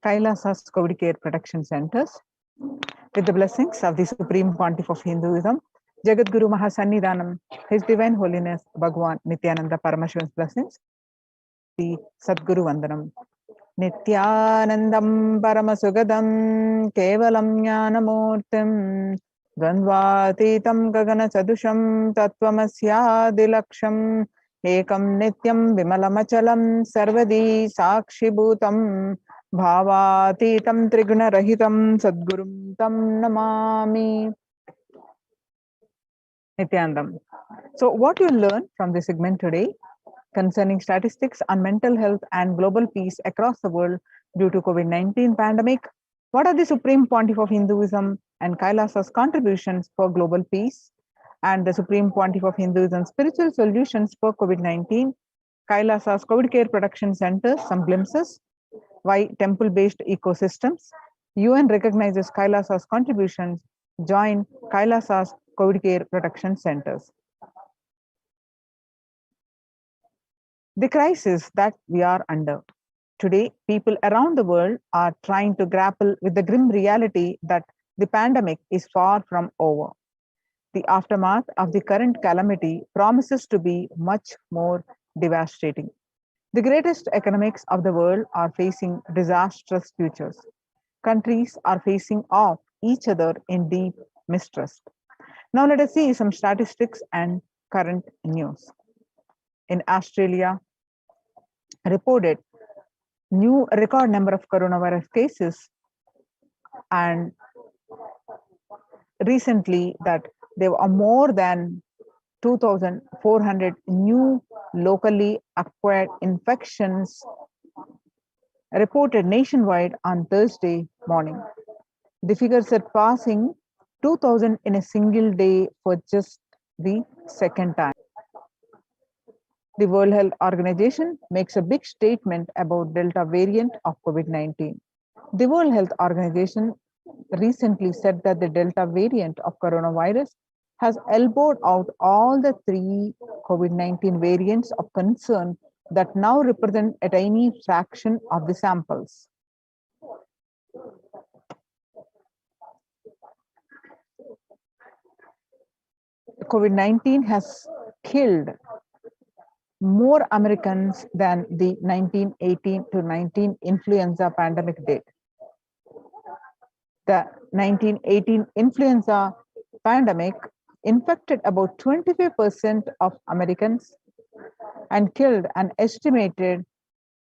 E: Kailasa's COVID Care Protection Centers. With the blessings of the Supreme Pontiff of Hinduism, Jagat Guru Mahasannidhanam, His Divine Holiness Bhagwan Nithyananda Paramashivan's blessings, the Sadguru Vandanam. Nithyanandam Paramasugadam Kevalam Jnanamurtim Dvandvatitam Gagana Chadusham Tattvamasya Ekam Nityam Vimalamachalam Sarvadi Sakshibhutam Bhavatitam Triguna Rahitam Sadgurum Tam Namami. Nithyanandam. So what you learn from this segment today concerning statistics on mental health and global peace across the world due to COVID-19 pandemic? What are the Supreme Pontiff of Hinduism and Kailasa's contributions for global peace? And the Supreme Pontiff of Hinduism's spiritual solutions for COVID-19, Kailasa's COVID Care Production Centers, some glimpses, why temple-based ecosystems, UN recognizes Kailasa's contributions, join Kailasa's COVID Care Production Centers. The crisis that we are under. Today, people around the world are trying to grapple with the grim reality that the pandemic is far from over. The aftermath of the current calamity promises to be much more devastating. The greatest economics of the world are facing disastrous futures. Countries are facing off each other in deep mistrust. Now let us see some statistics and current news. In Australia, reported new record number of coronavirus cases, and recently that there are more than 2,400 new locally acquired infections reported nationwide on Thursday morning. The figure surpassing 2,000 in a single day for just the second time. The World Health Organization makes a big statement about Delta variant of COVID-19. The World Health Organization recently said that the Delta variant of coronavirus has elbowed out all the three COVID-19 variants of concern that now represent a tiny fraction of the samples. COVID-19 has killed more Americans than the 1918 to 19 influenza pandemic did. The 1918 influenza pandemic infected about 25% of Americans and killed an estimated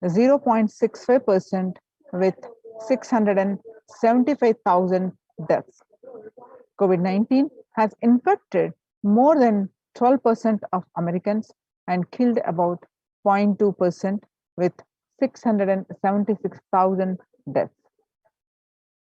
E: 0.65% with 675,000 deaths. COVID-19 has infected more than 12% of Americans and killed about 0.2% with 676,000 deaths.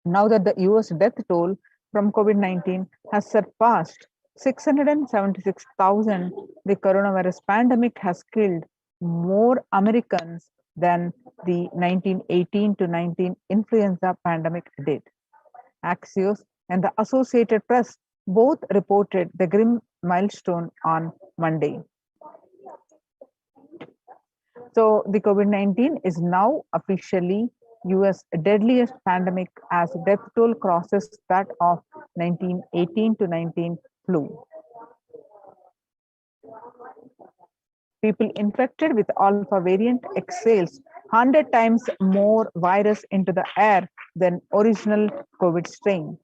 E: Now that the US death toll from COVID-19 has surpassed 676,000, the coronavirus pandemic has killed more Americans than the 1918 to 19 influenza pandemic did. Axios and the Associated Press both reported the grim milestone on Monday. So the COVID-19 is now officially US deadliest pandemic as death toll crosses that of 1918 to 19 flu. People infected with alpha variant exhales 100 times more virus into the air than original COVID strain.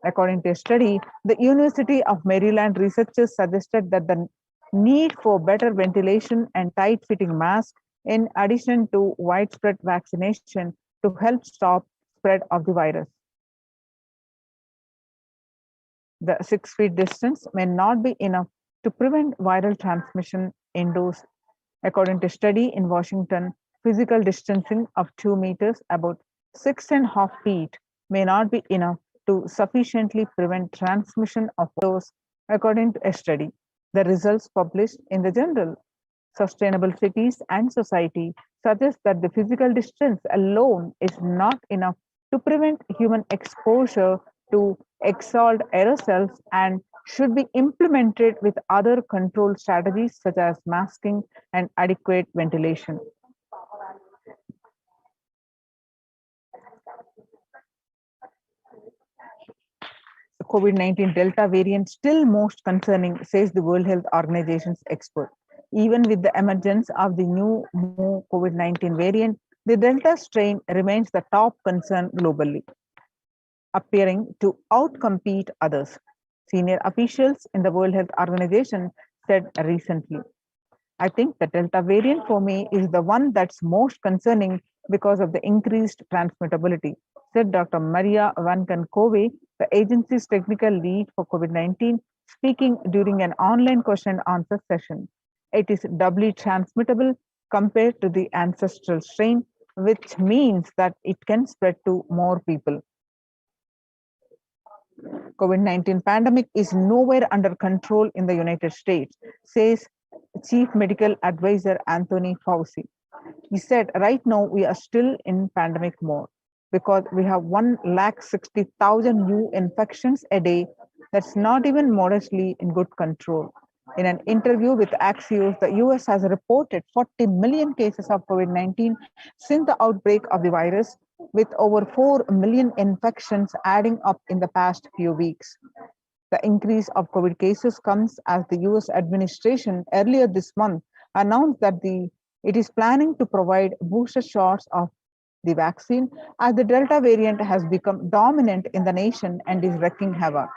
E: According to a study, the University of Maryland researchers suggested that the need for better ventilation and tight-fitting masks, in addition to widespread vaccination, to help stop spread of the virus. The 6 feet distance may not be enough to prevent viral transmission indoors. According to a study in Washington, physical distancing of 2 meters, about 6.5 feet, may not be enough to sufficiently prevent transmission of those, according to a study. The results published in the journal Sustainable Cities and Society suggest that the physical distance alone is not enough to prevent human exposure to exhaled aerosols and should be implemented with other control strategies such as masking and adequate ventilation. The COVID-19 Delta variant still most concerning, says the World Health Organization's expert. Even with the emergence of the new COVID-19 variant, the Delta strain remains the top concern globally, appearing to outcompete others, senior officials in the World Health Organization said recently. I think the Delta variant for me is the one that's most concerning because of the increased transmittability, said Dr. Maria Vanken-Covey, the agency's technical lead for COVID-19, speaking during an online question and answer session. It is doubly transmittable compared to the ancestral strain, which means that it can spread to more people. COVID-19 pandemic is nowhere under control in the United States, says Chief Medical Advisor Anthony Fauci. He said, right now we are still in pandemic mode because we have 160,000 new infections a day. That's not even modestly in good control. In an interview with Axios, the US has reported 40 million cases of COVID-19 since the outbreak of the virus, with over 4 million infections adding up in the past few weeks. The increase of COVID cases comes as the US administration earlier this month announced that it is planning to provide booster shots of the vaccine as the Delta variant has become dominant in the nation and is wreaking havoc.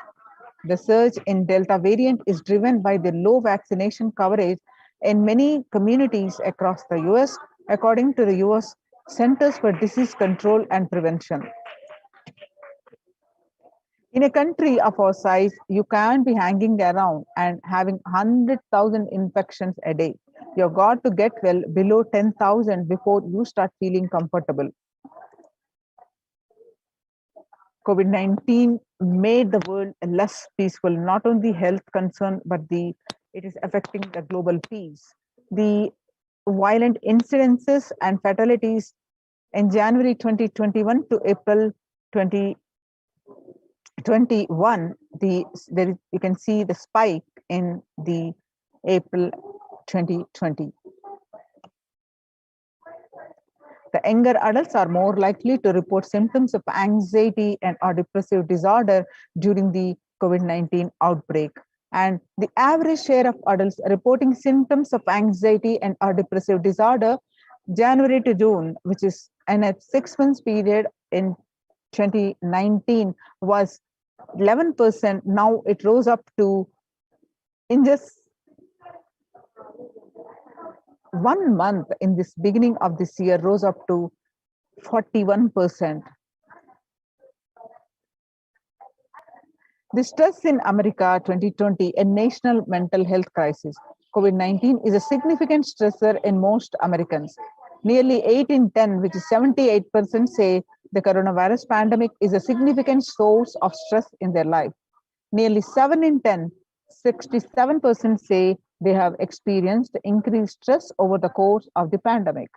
E: The surge in Delta variant is driven by the low vaccination coverage in many communities across the US, according to the US Centers for Disease Control and Prevention. In a country of our size, you can't be hanging around and having 100,000 infections a day. You've got to get well below 10,000 before you start feeling comfortable. COVID-19 made the world less peaceful, not only health concern, but it is affecting the global peace. The violent incidences and fatalities in January 2021 to April 2021, you can see the spike in the April 2020. The younger adults are more likely to report symptoms of anxiety and or depressive disorder during the COVID-19 outbreak. And the average share of adults reporting symptoms of anxiety and or depressive disorder January to June, which is in a 6 months period in 2019, was 11%. Now it rose up to, in just 1 month in this beginning of this year, rose up to 41%. The stress in America 2020, a national mental health crisis. COVID-19 is a significant stressor in most Americans. Nearly 8 in 10, which is 78%, say the coronavirus pandemic is a significant source of stress in their life. Nearly 7 in 10, 67% say they have experienced increased stress over the course of the pandemic.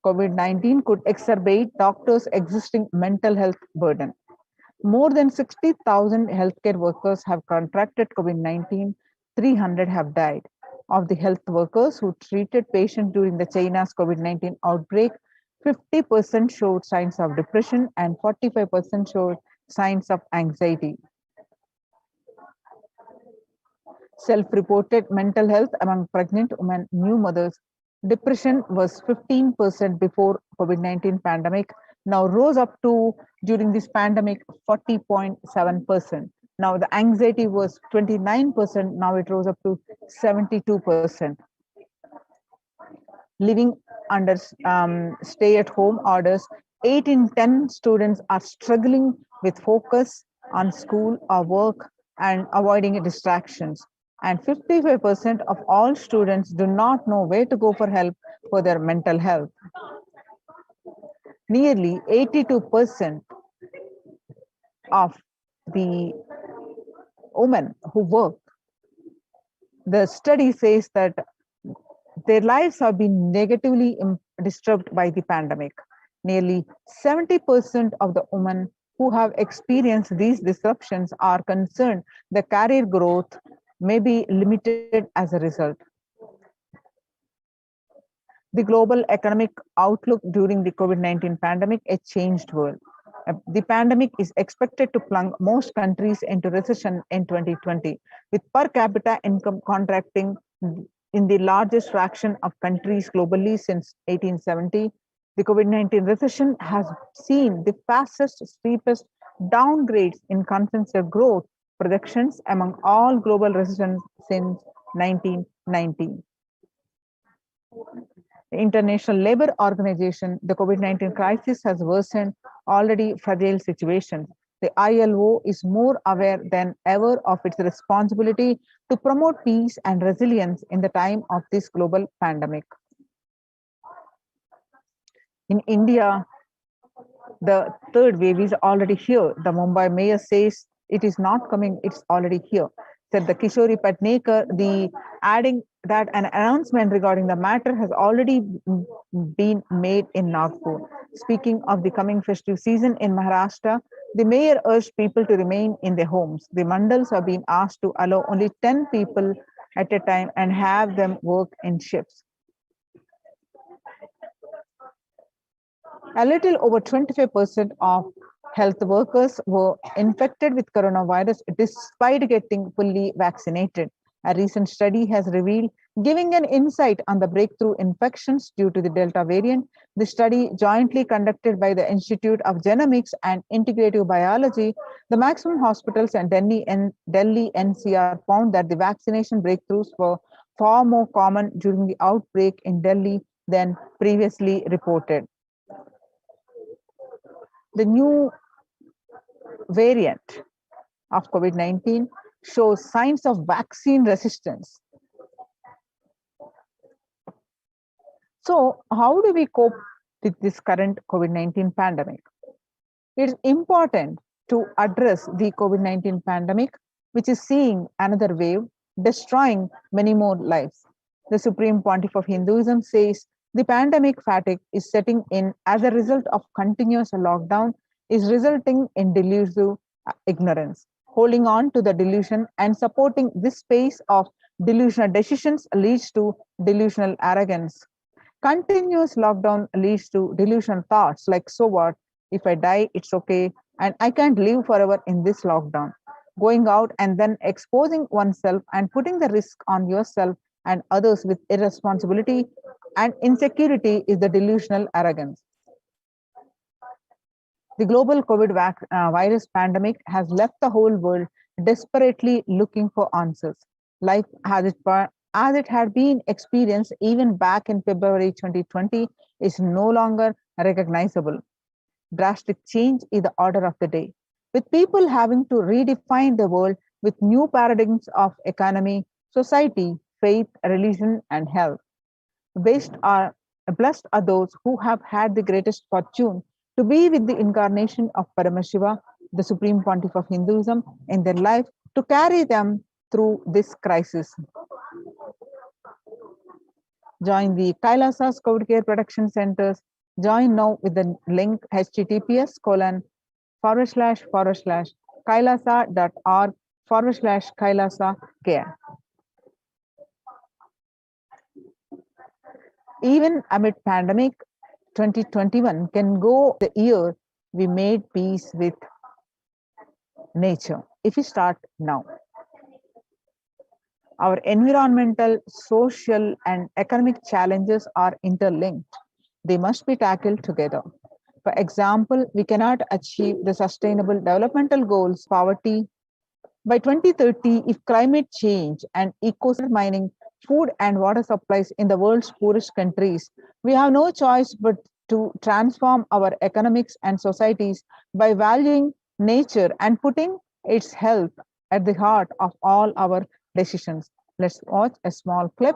E: COVID-19 could exacerbate doctors' existing mental health burden. More than 60,000 healthcare workers have contracted COVID-19, 300 have died. Of the health workers who treated patients during the China's COVID-19 outbreak, 50% showed signs of depression and 45% showed signs of anxiety. Self-reported mental health among pregnant women, new mothers. Depression was 15% before COVID-19 pandemic, now rose up to, during this pandemic, 40.7%. Now the anxiety was 29%, now it rose up to 72%. Living under stay-at-home orders, 8 in 10 students are struggling with focus on school or work and avoiding distractions. And 55% of all students do not know where to go for help for their mental health. Nearly 82% of the women who work, the study says that their lives have been negatively disturbed by the pandemic. Nearly 70% of the women who have experienced these disruptions are concerned the career growth may be limited as a result. The global economic outlook during the COVID-19 pandemic, a changed world. The pandemic is expected to plunge most countries into recession in 2020, with per capita income contracting in the largest fraction of countries globally since 1870. The COVID-19 recession has seen the fastest, steepest downgrades in consensus growth projections among all global recessions since 1990. The International Labour Organization, the COVID-19 crisis has worsened already fragile situations. The ILO is more aware than ever of its responsibility to promote peace and resilience in the time of this global pandemic. In India, the third wave is already here. The Mumbai mayor says it is not coming, it's already here. Said the Kishori Patnekar, the adding that an announcement regarding the matter has already been made in Nagpur. Speaking of the coming festive season in Maharashtra, the mayor urged people to remain in their homes. The mandals have been asked to allow only 10 people at a time and have them work in shifts. A little over 25% of health workers were infected with coronavirus despite getting fully vaccinated. A recent study has revealed, giving an insight on the breakthrough infections due to the Delta variant. The study, jointly conducted by the Institute of Genomics and Integrative Biology, the maximum hospitals and Delhi NCR found that the vaccination breakthroughs were far more common during the outbreak in Delhi than previously reported. The new variant of COVID-19 shows signs of vaccine resistance. So, how do we cope with this current COVID-19 pandemic? It is important to address the COVID-19 pandemic, which is seeing another wave, destroying many more lives. The Supreme Pontiff of Hinduism says the pandemic fatigue is setting in as a result of continuous lockdown is resulting in delusive ignorance. Holding on to the delusion and supporting this space of delusional decisions leads to delusional arrogance. Continuous lockdown leads to delusional thoughts like, so what? If I die, it's okay, and I can't live forever in this lockdown. Going out and then exposing oneself and putting the risk on yourself and others with irresponsibility and insecurity is the delusional arrogance. The global COVID virus pandemic has left the whole world desperately looking for answers. Life as it had been experienced even back in February 2020 is no longer recognizable. Drastic change is the order of the day, with people having to redefine the world with new paradigms of economy, society, faith, religion, and health. Blessed are those who have had the greatest fortune to be with the incarnation of Paramashiva, the Supreme Pontiff of Hinduism, in their life to carry them through this crisis. Join the Kailasa's COVID Care Production Centers. Join now with the link https://kailasa.org/Kailasa care. Even amid pandemic, 2021 can go the year we made peace with nature if we start now. Our environmental, social, and economic challenges are interlinked. They must be tackled together. For example, we cannot achieve the sustainable developmental goals, poverty, by 2030 if climate change and ecosystem mining food and water supplies in the world's poorest countries. We have no choice but to transform our economics and societies by valuing nature and putting its health at the heart of all our decisions. Let's watch a small clip.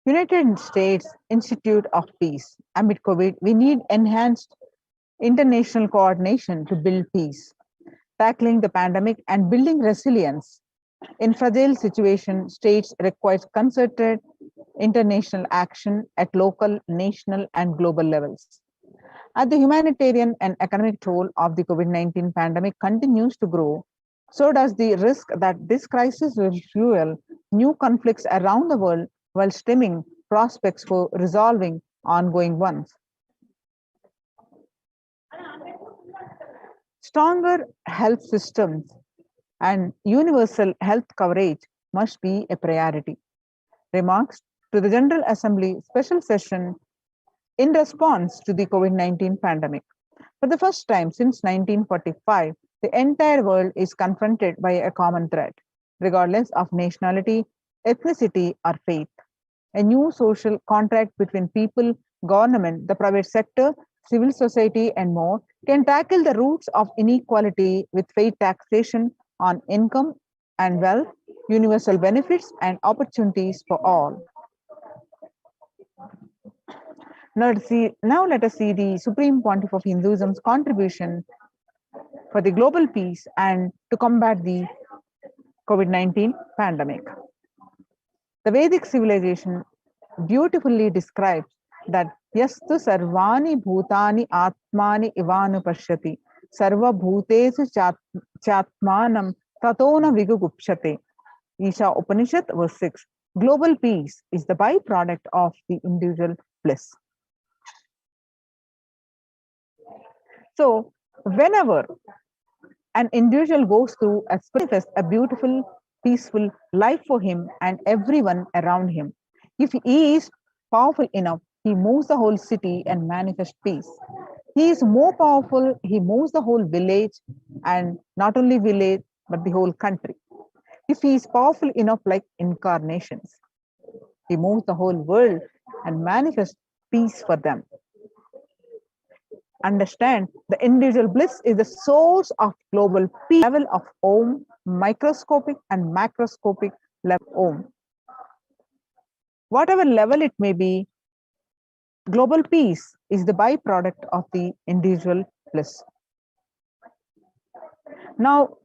E: United States Institute of Peace. Amid COVID, we need enhanced international coordination to build peace, tackling the pandemic and building resilience. In fragile situations, states require concerted international action at local, national, and global levels. As the humanitarian and economic toll of the COVID-19 pandemic continues to grow, so does the risk that this crisis will fuel new conflicts around the world while stemming prospects for resolving ongoing ones. Stronger health systems and universal health coverage must be a priority. Remarks to the General Assembly special session in response to the COVID-19 pandemic. For the first time since 1945, the entire world is confronted by a common threat, regardless of nationality, ethnicity, or faith. A new social contract between people, government, the private sector, civil society, and more can tackle the roots of inequality with fair taxation on income and wealth, universal benefits, and opportunities for all. Now let us see the Supreme Pontiff of Hinduism's contribution for the global peace and to combat the COVID-19 pandemic. The Vedic civilization beautifully describes that yastu sarvani bhutani atmani ivanu pashyati sarva bhutesu chatmanam tatona vigugupshate. Isha Upanishad verse 6. Global peace is the byproduct of the individual bliss. So whenever an individual goes through a beautiful, peaceful life for him and everyone around him, if he is powerful enough, he moves the whole city and manifests peace. He is more powerful, he moves the whole village, and not only village, but the whole country. If he is powerful enough like incarnations, he moves the whole world and manifests peace for them. Understand, the individual bliss is the source of global peace, level of Om, microscopic and macroscopic level Om. Whatever level it may be, global peace is the byproduct of the individual bliss. Now,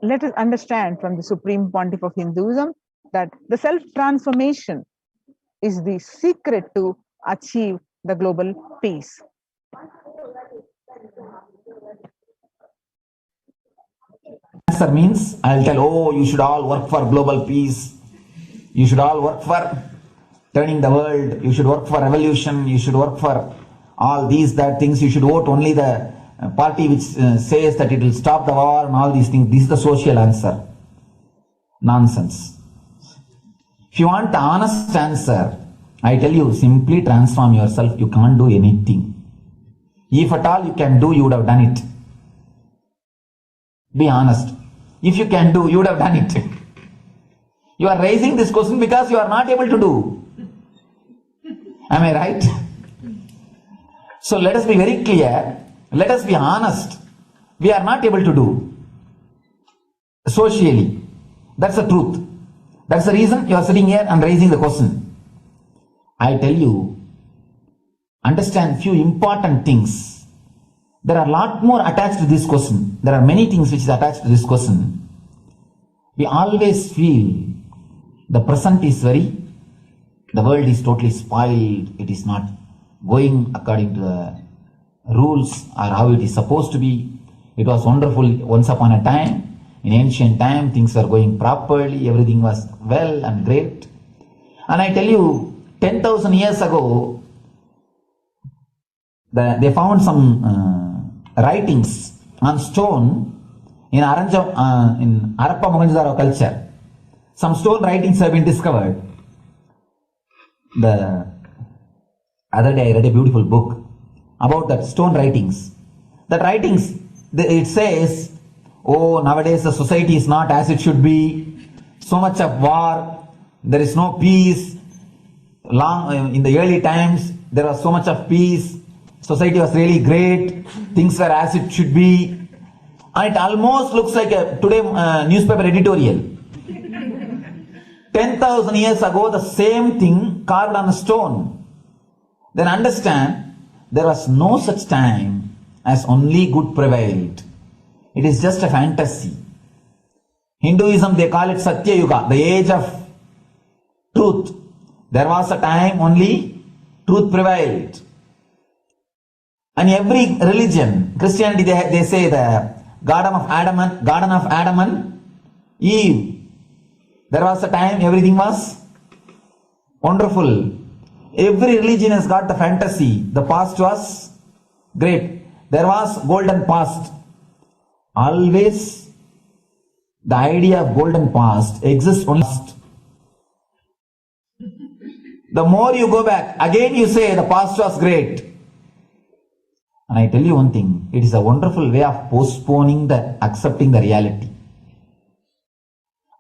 E: let us understand from the Supreme Pontiff of Hinduism that the self-transformation is the secret to achieve the global peace.
B: Answer means I'll tell, oh, you should all work for global peace. You should all work for turning the world. You should work for revolution. You should work for all these, that things. You should vote only the party which says that it will stop the war and all these things. This is the social answer. Nonsense. If you want the honest answer, I tell you, simply transform yourself. You can't do anything. If at all you can do, you would have done it. Be honest. If you can do, you would have done it. You are raising this question because you are not able to do. Am I right? So let us be very clear. Let us be honest. We are not able to do. Socially. That's the truth. That's the reason you are sitting here and raising the question. I tell you, understand few important things. There are a lot more attached to this question. There are many things which is attached to this question. We always feel the present is the world is totally spoiled. It is not going according to the rules or how it is supposed to be. It was wonderful once upon a time. In ancient time, things were going properly. Everything was well and great. And I tell you, 10,000 years ago, they found some writings on stone in Harappa Mohenjo-daro culture. Some stone writings have been discovered. The other day I read a beautiful book about that stone writings. That writings, it says, oh, nowadays the society is not as it should be. So much of war, there is no peace. In the early times, there was so much of peace. Society was really great. Things were as it should be. And it almost looks like a today newspaper editorial. 10,000 years ago, the same thing carved on a stone. Then understand, there was no such time as only good prevailed. It is just a fantasy. Hinduism, they call it Satya Yuga, the age of truth. There was a time only truth prevailed. And every religion, Christianity, they say the Garden of Adam and Eve. There was a time everything was wonderful. Every religion has got the fantasy. The past was great. There was golden past. Always the idea of golden past exists only. The more you go back, again you say the past was great. And I tell you one thing, it is a wonderful way of postponing accepting the reality.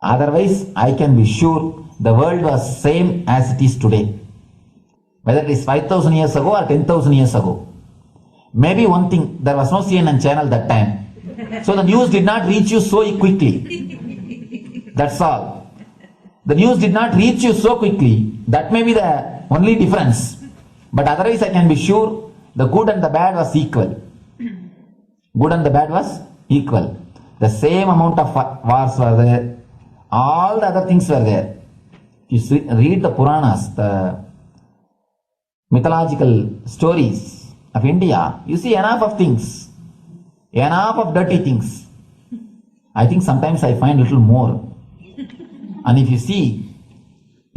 B: Otherwise, I can be sure the world was same as it is today. Whether it is 5,000 years ago or 10,000 years ago. Maybe one thing, there was no CNN channel that time. So the news did not reach you so quickly. That's all. The news did not reach you so quickly. That may be the only difference. But otherwise, I can be sure the good and the bad was equal. Good and the bad was equal. The same amount of wars were there. All the other things were there. You read the Puranas, the mythological stories of India, you see enough of things. Enough of dirty things. I think sometimes I find a little more. And if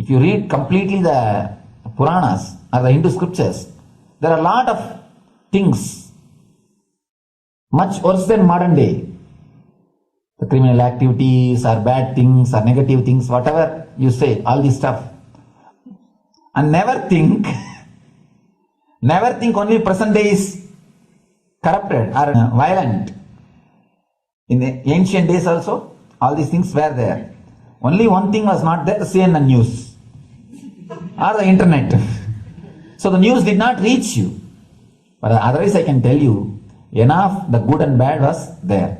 B: you read completely the Puranas or the Hindu scriptures, there are a lot of things much worse than modern day. The criminal activities or bad things or negative things, whatever you say, all this stuff. And never think only present day is corrupted or violent. In the ancient days also, all these things were there. Only one thing was not there, the CNN news or the internet. So the news did not reach you. But otherwise I can tell you, enough the good and bad was there.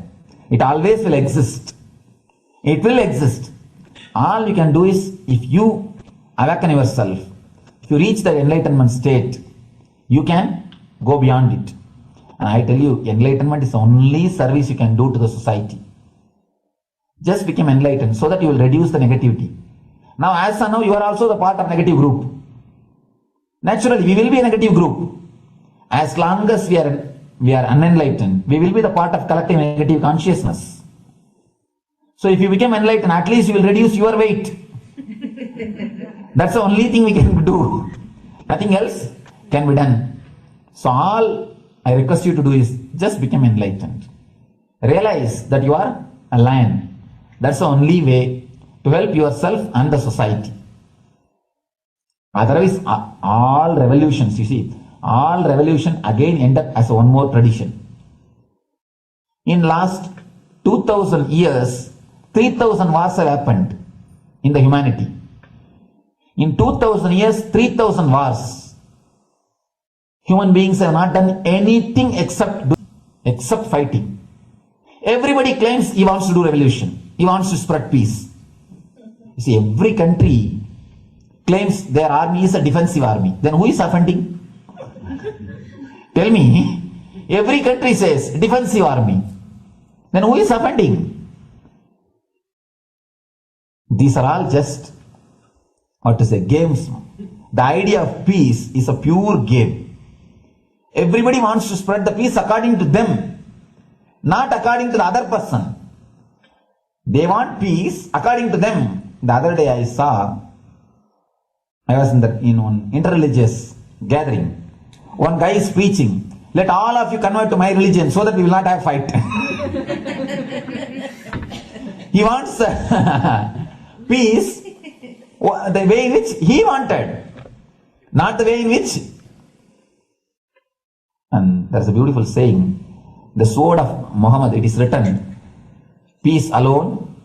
B: It always will exist. It will exist. All you can do is, if you awaken yourself, if you reach the enlightenment state, you can go beyond it. And I tell you, enlightenment is the only service you can do to the society. Just become enlightened so that you will reduce the negativity. Now, as of now, you are also the part of negative group. Naturally, we will be a negative group. As long as we are unenlightened, we will be the part of collective negative consciousness. So if you become enlightened, at least you will reduce your weight. That's the only thing we can do. Nothing else can be done. So all I request you to do is just become enlightened. Realize that you are a lion. That's the only way to help yourself and the society. Otherwise, all revolutions, you see, all revolution again end up as one more tradition. In last 2000 years, 3000 wars have happened in the humanity. In 2000 years, 3000 wars. Human beings have not done anything except fighting. Everybody claims he wants to do revolution. He wants to spread peace. You see, every country claims their army is a defensive army. Then who is offending? Tell me. Every country says defensive army. Then who is offending? These are all just, games. The idea of peace is a pure game. Everybody wants to spread the peace according to them, not according to the other person. They want peace according to them. The other day I was in one interreligious gathering. One guy is preaching, let all of you convert to my religion so that we will not have fight. He wants peace the way in which he wanted, not the way in which. And there's a beautiful saying, the sword of Muhammad, it is written, peace alone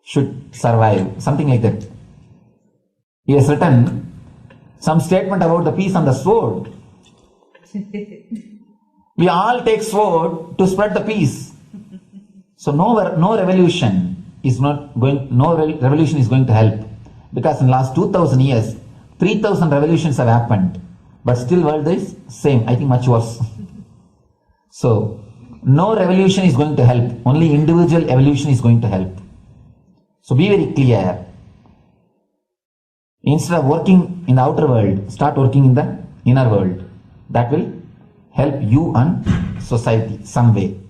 B: should survive, something like that. He has written some statement about the peace on the sword. We all take sword to spread the peace. So no revolution is going to help. Because in the last 2000 years, 3000 revolutions have happened, but still world is same, I think much worse. So, no revolution is going to help, only individual evolution is going to help. So be very clear. Instead of working in the outer world, start working in the inner world. That will help you and society some way.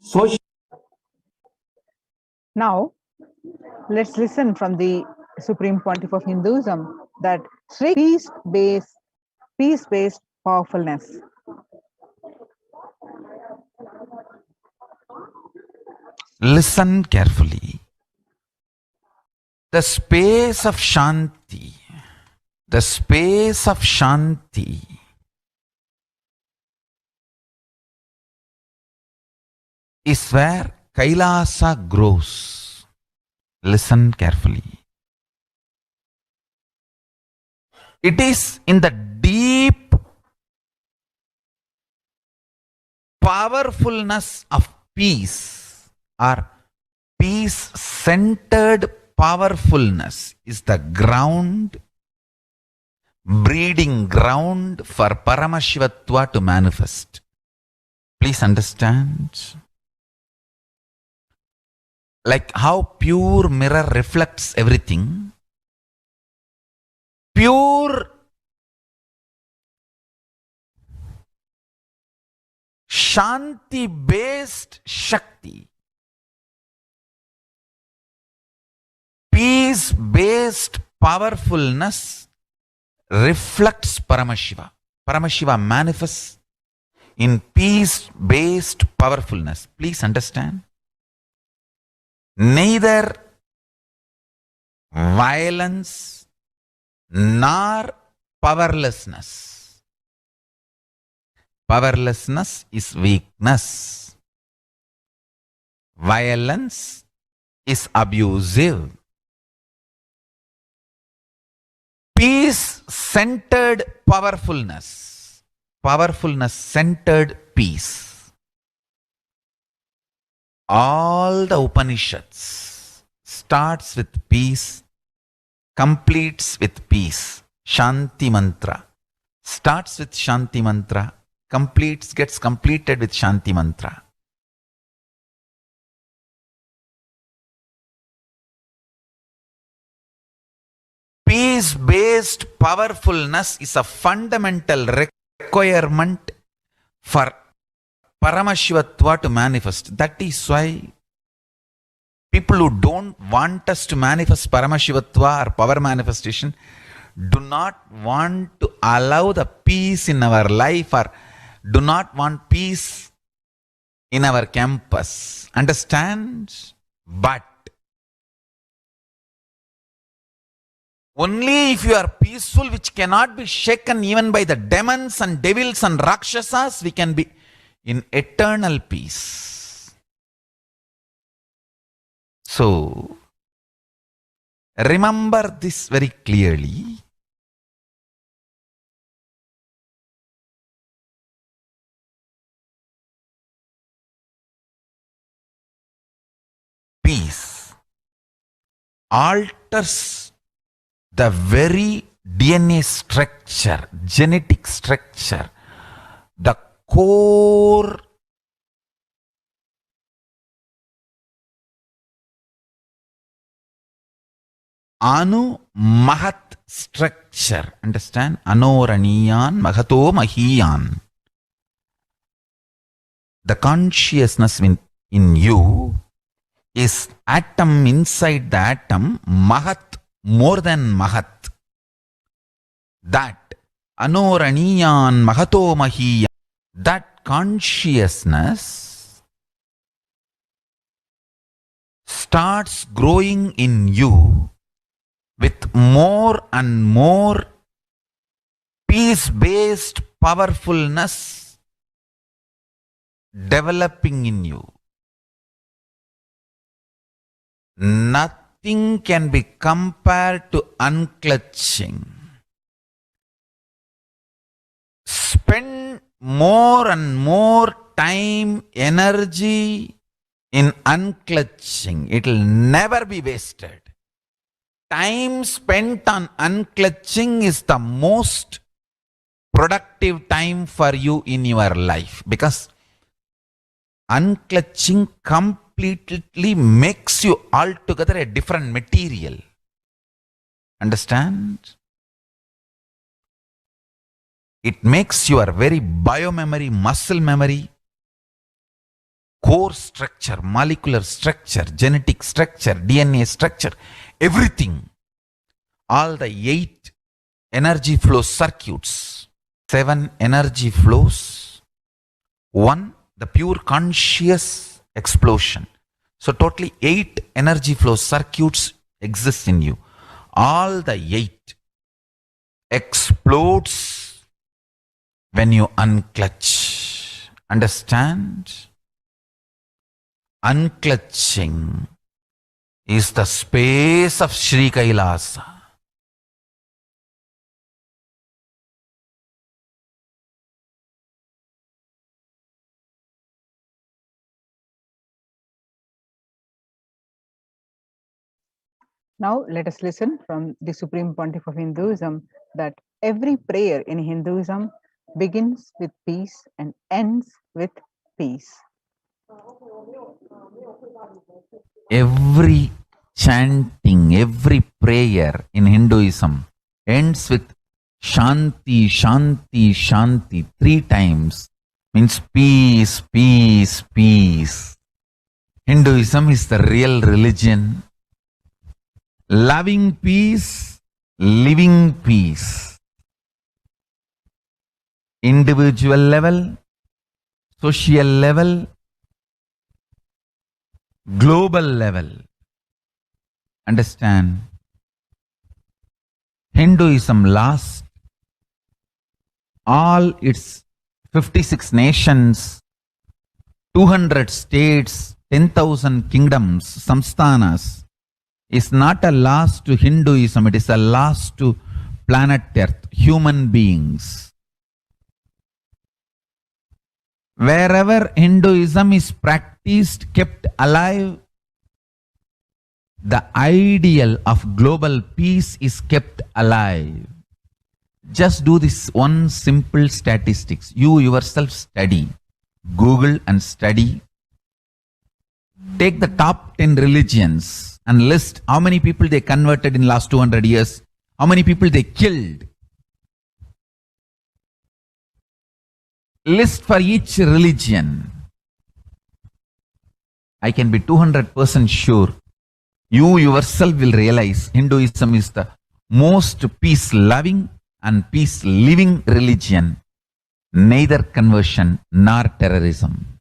B: Social.
E: Now, let's listen from the Supreme Pontiff of Hinduism that peace-based powerfulness.
B: Listen carefully. The space of Shanti, is where Kailasa grows. Listen carefully. It is in the deep powerfulness of peace, or peace-centered powerfulness is the ground, breeding ground for Paramashivatva to manifest. Please understand. Like how pure mirror reflects everything, pure Shanti-based Shakti, peace-based powerfulness reflects Paramashiva. Paramashiva manifests in peace-based powerfulness. Please understand. Neither violence nor powerlessness. Powerlessness is weakness. Violence is abusive. Peace-centered powerfulness. Powerfulness-centered peace. All the Upanishads starts with peace, completes with peace. Shanti mantra starts with Shanti mantra, gets completed with Shanti mantra. Peace-based powerfulness is a fundamental requirement for Paramashivatva to manifest. That is why people who don't want us to manifest Paramashivatva or power manifestation do not want to allow the peace in our life, or do not want peace in our campus. Understand? But only if you are peaceful, which cannot be shaken even by the demons and devils and rakshasas, we can be in eternal peace. So, remember this very clearly. Peace alters the very DNA structure, genetic structure, the core Anu Mahat structure. Understand? Anoraniyan Mahato Mahiyan. The consciousness in you is atom inside the atom, Mahat, more than Mahat. That Anoraniyan Mahato Mahiyan, that consciousness starts growing in you with more and more peace-based powerfulness developing in you. Nothing can be compared to unclutching. Spend more and more time, energy in unclutching. It will never be wasted. Time spent on unclutching is the most productive time for you in your life, because unclutching completely makes you altogether a different material. Understand? It makes your very biomemory, muscle memory, core structure, molecular structure, genetic structure, DNA structure, everything. All the 8 energy flow circuits, 7 energy flows, 1 the pure conscious explosion. So totally 8 energy flow circuits exist in you. All the 8 explodes when you unclutch. Understand? Unclutching is the space of Sri Kailasa.
E: Now let us listen from the Supreme Pontiff of Hinduism that every prayer in Hinduism begins with peace and ends with peace.
B: Every chanting, every prayer in Hinduism ends with Shanti, Shanti, Shanti 3 times. Means peace, peace, peace. Hinduism is the real religion. Loving peace, living peace. Individual level, social level, global level. Understand? Hinduism lost all its 56 nations, 200 states, 10,000 kingdoms, samsthanas. Is not a loss to Hinduism, it is a loss to planet Earth, human beings. Wherever Hinduism is practiced, kept alive, the ideal of global peace is kept alive. Just do this one simple statistics. You yourself study. Google and study. Take the top 10 religions and list how many people they converted in last 200 years, how many people they killed. List for each religion. I can be 200% sure you yourself will realize Hinduism is the most peace-loving and peace-living religion, neither conversion nor terrorism.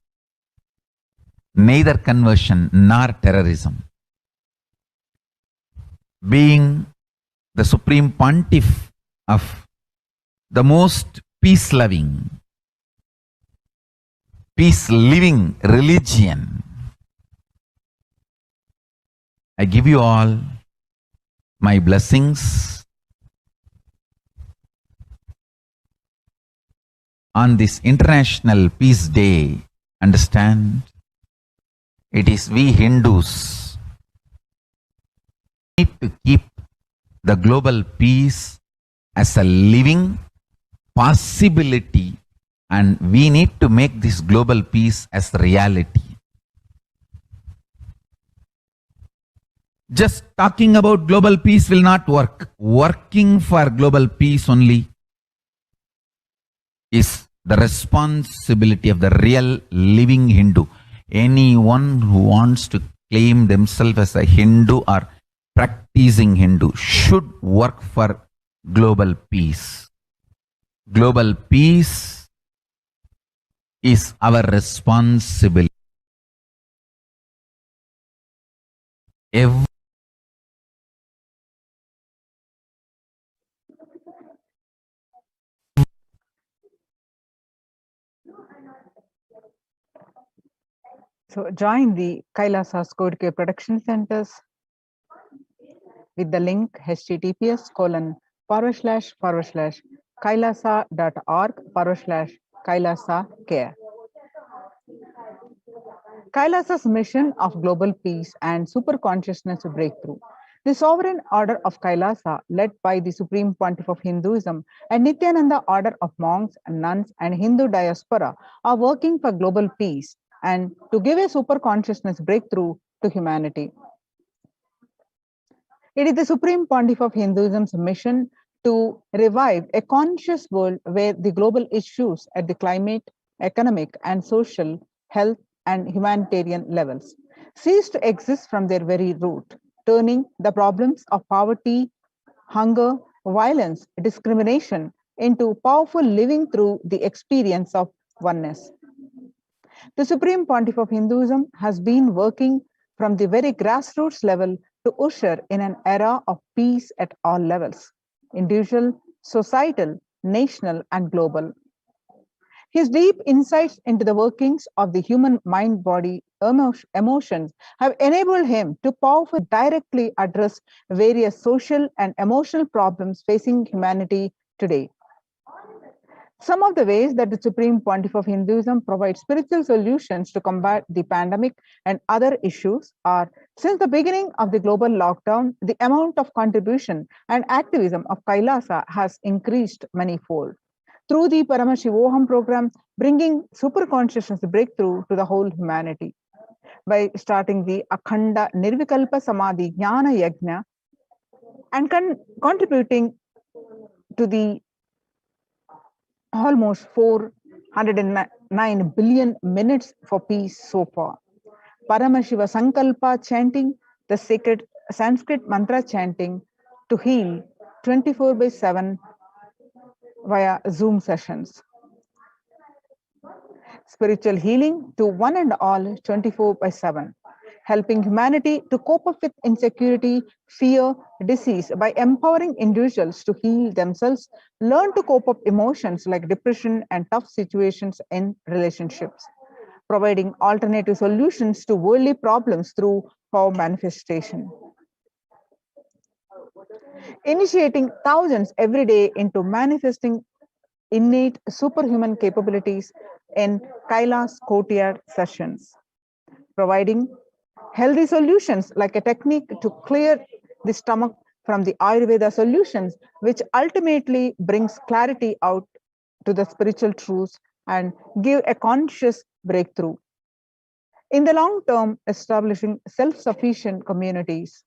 B: Neither conversion nor terrorism. Being the Supreme Pontiff of the most peace-loving, peace-living religion, I give you all my blessings on this International Peace Day. Understand? It is we Hindus need to keep the global peace as a living possibility, and we need to make this global peace as reality. Just talking about global peace will not work. Working for global peace only is the responsibility of the real living Hindu. Anyone who wants to claim themselves as a Hindu or practicing Hindu should work for global peace. Global peace is our responsibility.
E: So join the Kailasa Code Care Production Centers with the link https://kailasa.org/Kailasa care. Kailasa's mission of global peace and super-consciousness breakthrough. The sovereign order of Kailasa, led by the Supreme Pontiff of Hinduism and Nithyananda order of monks, nuns, and Hindu diaspora, are working for global peace and to give a super-consciousness breakthrough to humanity. It is the Supreme Pontiff of Hinduism's mission to revive a conscious world where the global issues at the climate, economic, and social, health, and humanitarian levels cease to exist from their very root, turning the problems of poverty, hunger, violence, discrimination into powerful living through the experience of oneness. The Supreme Pontiff of Hinduism has been working from the very grassroots level to usher in an era of peace at all levels, individual, societal, national, and global. His deep insights into the workings of the human mind, body, emotions have enabled him to powerfully directly address various social and emotional problems facing humanity today. Some of the ways that the Supreme Pontiff of Hinduism provides spiritual solutions to combat the pandemic and other issues are: since the beginning of the global lockdown, the amount of contribution and activism of Kailasa has increased manifold. Through the Paramashivoham program, bringing super consciousness breakthrough to the whole humanity. By starting the Akhanda Nirvikalpa Samadhi Jnana Yajna and contributing to the almost 409 billion minutes for peace so far. Paramashiva Sankalpa chanting, the sacred Sanskrit mantra chanting to heal 24/7 via Zoom sessions. Spiritual healing to one and all 24/7. Helping humanity to cope up with insecurity, fear, disease by empowering individuals to heal themselves, learn to cope up emotions like depression and tough situations in relationships. Providing alternative solutions to worldly problems through power manifestation. Initiating thousands every day into manifesting innate superhuman capabilities in Kailas Courtyard sessions. Providing healthy solutions like a technique to clear the stomach from the Ayurveda solutions, which ultimately brings clarity out to the spiritual truths and give a conscious breakthrough. In the long term, establishing self-sufficient communities.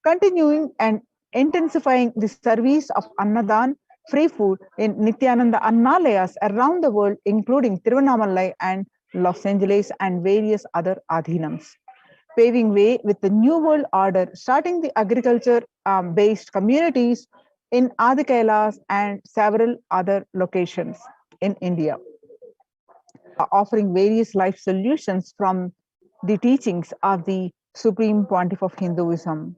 E: Continuing and intensifying the service of Annadan, free food in Nithyananda Annalayas around the world, including Tiruvannamalai and Los Angeles and various other adhinams. Paving way with the New World Order, starting the agriculture-based communities in Adi Kailas and several other locations in India. Offering various life solutions from the teachings of the Supreme Pontiff of Hinduism.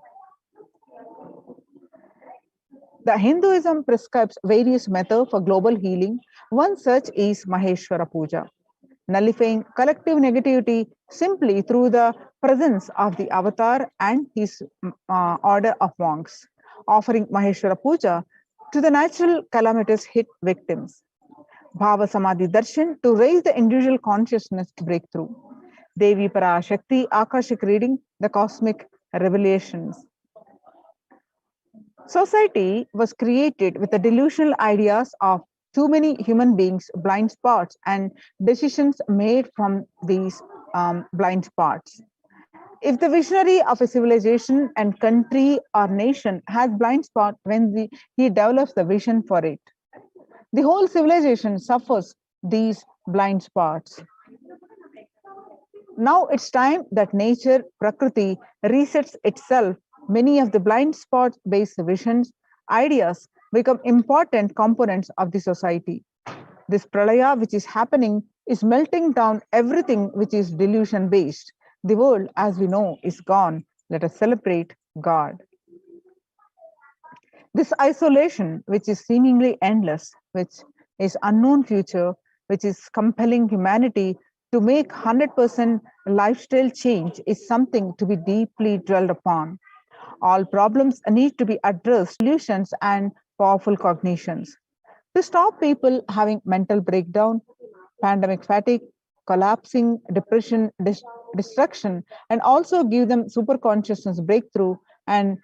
E: The Hinduism prescribes various methods for global healing. One such is Maheshwara Puja, nullifying collective negativity simply through the presence of the avatar and his order of monks, offering Maheshwara Puja to the natural calamitous hit victims. Bhava Samadhi Darshan to raise the individual consciousness breakthrough. Devi Parashakti Akashic reading, the cosmic revelations. Society was created with the delusional ideas of too many human beings, blind spots, and decisions made from these blind spots. If the visionary of a civilization and country or nation has blind spot when he develops the vision for it, the whole civilization suffers these blind spots. Now it's time that nature, Prakriti, resets itself. Many of the blind spot-based visions, ideas become important components of the society. This pralaya which is happening is melting down everything which is delusion-based. The world, as we know, is gone. Let us celebrate God. This isolation, which is seemingly endless, which is unknown future, which is compelling humanity to make 100% lifestyle change, is something to be deeply dwelled upon. All problems need to be addressed, solutions and powerful cognitions. To stop people having mental breakdown, pandemic fatigue, collapsing, depression, destruction, and also give them super consciousness breakthrough and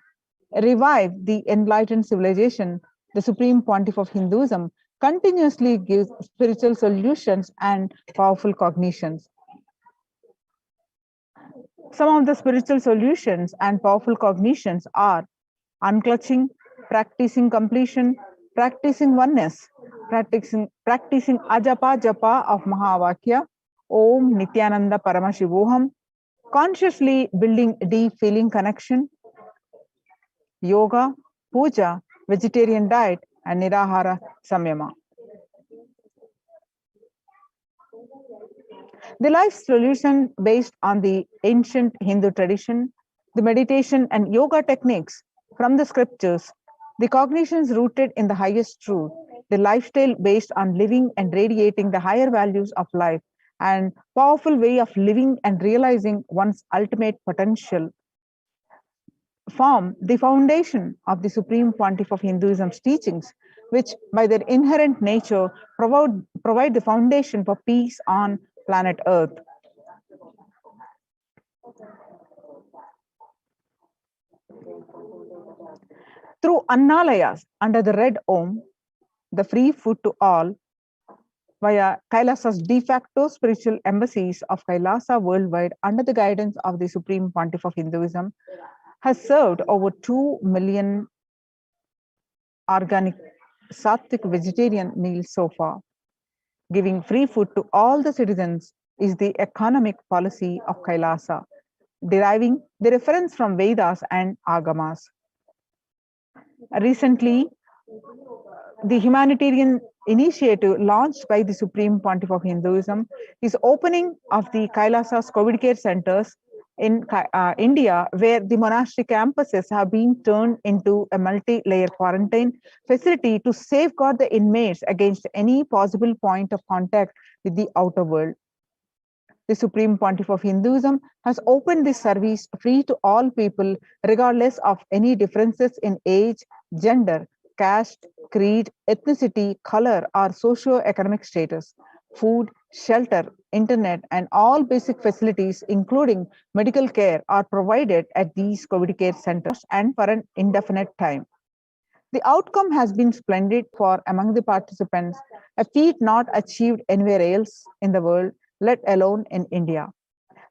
E: revive the enlightened civilization, the Supreme Pontiff of Hinduism continuously gives spiritual solutions and powerful cognitions. Some of the spiritual solutions and powerful cognitions are unclutching, practicing completion, practicing oneness, practicing ajapa japa of Mahavakya, Om Nithyananda Paramashivoham, consciously building deep feeling connection, yoga, puja, vegetarian diet, and nirahara samyama. The life solution based on the ancient Hindu tradition, the meditation and yoga techniques from the scriptures, the cognitions rooted in the highest truth, the lifestyle based on living and radiating the higher values of life, and powerful way of living and realizing one's ultimate potential form the foundation of the Supreme Pontiff of Hinduism's teachings, which by their inherent nature provide the foundation for peace on planet Earth. Through Annalayas under the red Om, the free food to all, via Kailasa's de facto spiritual embassies of Kailasa worldwide under the guidance of the Supreme Pontiff of Hinduism, has served over 2 million organic sattvic vegetarian meals so far. Giving free food to all the citizens is the economic policy of Kailasa, deriving the reference from Vedas and Agamas. Recently, the humanitarian initiative launched by the Supreme Pontiff of Hinduism is opening of the Kailasa's COVID care centers in India, where the monastery campuses have been turned into a multi-layer quarantine facility to safeguard the inmates against any possible point of contact with the outer world. The Supreme Pontiff of Hinduism has opened this service free to all people, regardless of any differences in age, gender, caste, creed, ethnicity, color, or socio-economic status. Food, shelter, internet, and all basic facilities, including medical care, are provided at these COVID care centers and for an indefinite time. The outcome has been splendid for among the participants, a feat not achieved anywhere else in the world, let alone in India.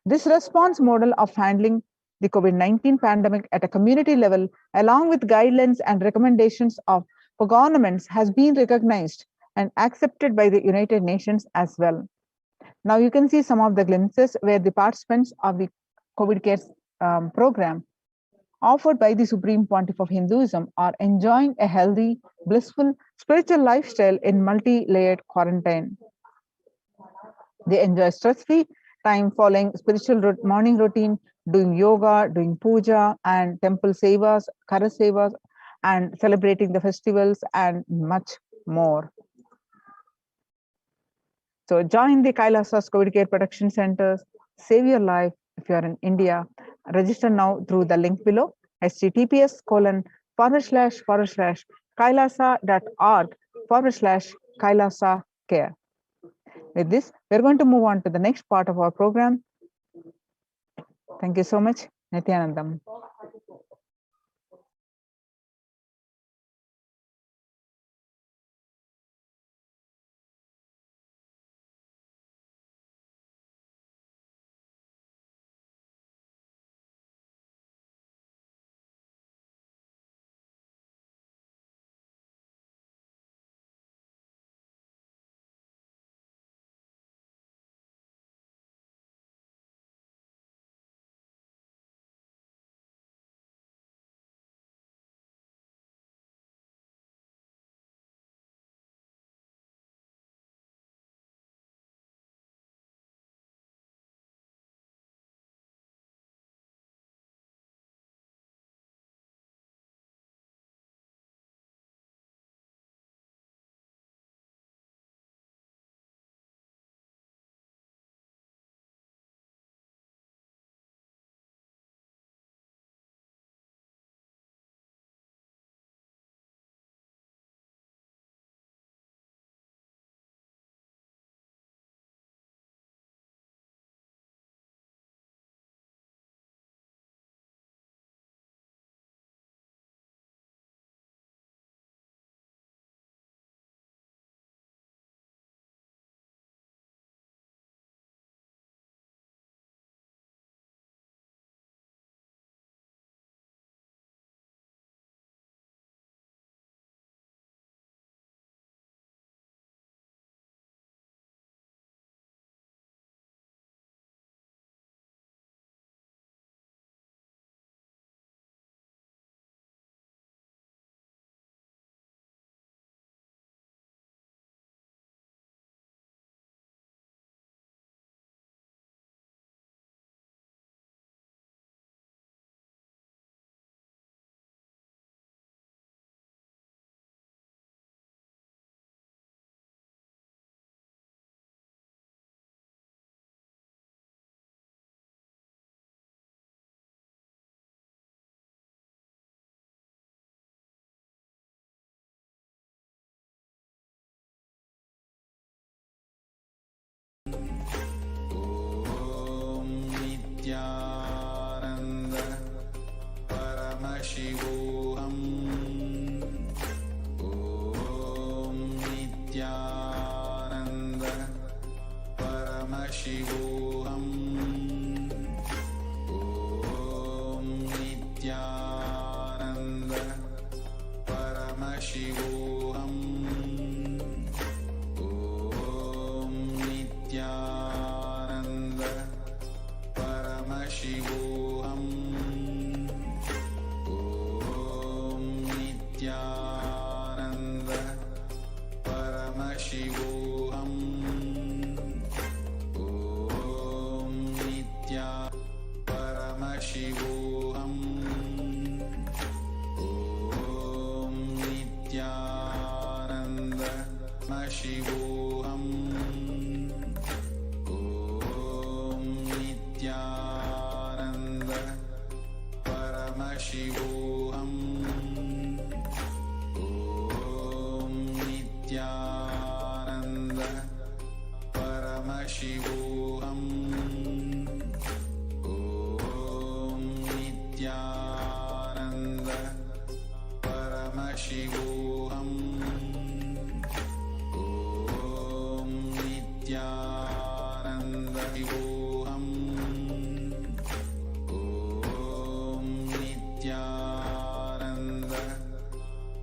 E: This response model of handling the COVID-19 pandemic at a community level, along with guidelines and recommendations for governments, has been recognized and accepted by the United Nations as well. Now you can see some of the glimpses where the participants of the COVID care program offered by the Supreme Pontiff of Hinduism are enjoying a healthy, blissful, spiritual lifestyle in multi-layered quarantine. They enjoy stress-free time following spiritual morning routine, doing yoga, doing puja, and temple sevas, kara sevas, and celebrating the festivals and much more. So join the Kailasa's COVID Care Protection Centers, save your life if you are in India. Register now through the link below, https://kailasa.org/kailasa care. With this, we're going to move on to the next part of our program. Thank you so much. Nithyanandam.
B: Paramashivoham. Om Nithyananda Paramashivoham. Om Nithyananda Paramashivoham. Om Nithya Paramashivoham. Om Nithyananda Paramashivoham. Om Nithyananda Paramashivoham. Om Nithyananda Paramashivoham. Om Nithyananda Paramashivoham. Om Nithyananda Paramashivoham. Om Nithyananda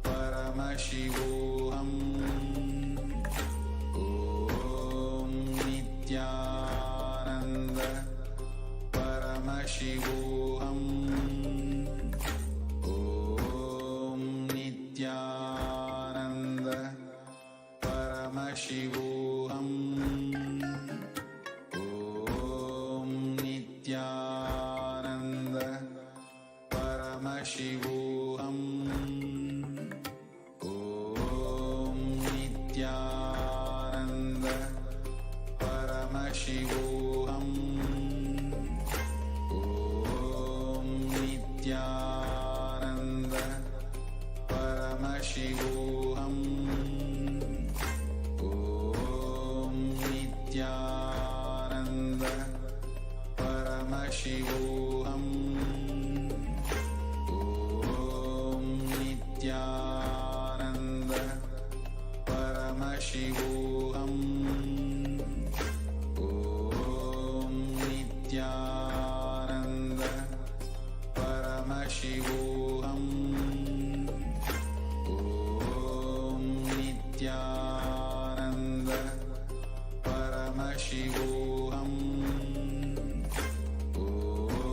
B: Paramashivoham. Om Nithyananda Paramashivoham. Om Nithyananda Paramashivoham. Om Nithyananda Paramashivoham. Om Nithyananda Paramashivoham. Om Nithyananda Paramashivoham. Om Nithyananda Paramashivoham. Om Nithyananda Paramashivoham. Om Nithyananda Paramashivoham. Om Nithyananda Paramashivoham.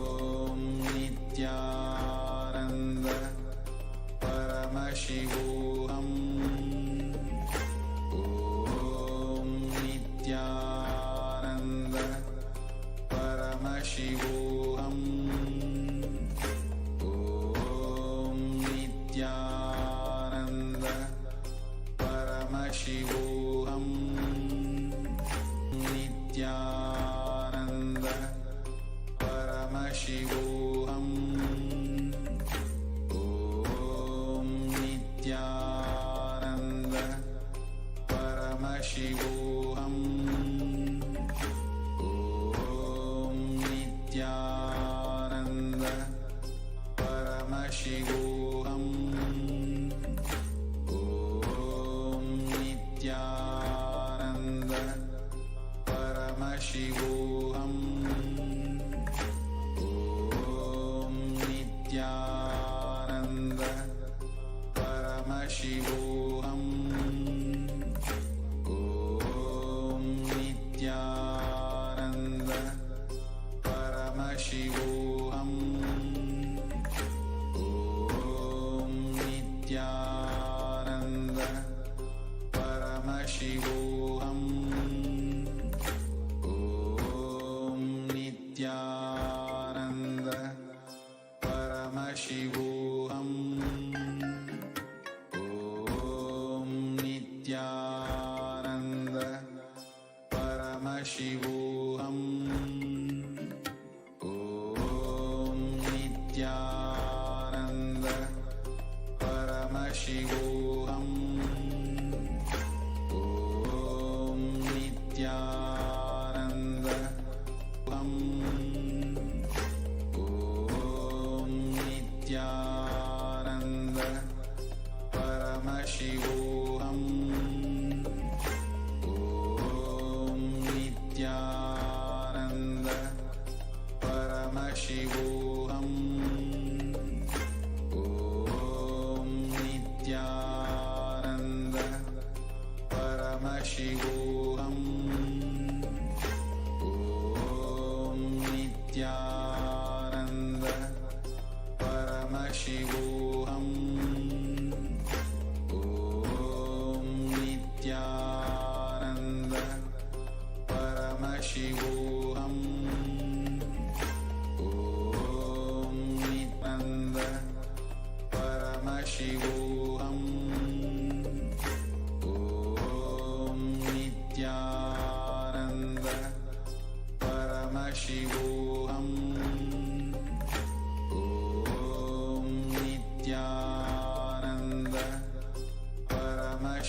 B: Om Nithyananda Paramashivoham. Om Nithyananda Paramashivoham. Om Nithyananda Paramashivoham. Nithyananda Paramashivoham. Om Nithyananda Paramashivoham. Om Nithyananda Paramashivoham. Om Nithyananda Paramashivoham. Om Nithyananda Paramashivoham. Om Nithyananda Paramashivoham. Om Nithyananda Paramashivoham. Om Nithyananda Paramashivoham. Om Nithyananda Paramashivoham. Om Nithyananda Paramashivoham. Om Nithyananda Om Nithyananda Paramashivoham. Om Nithyananda Paramashivoham. Om Nithyananda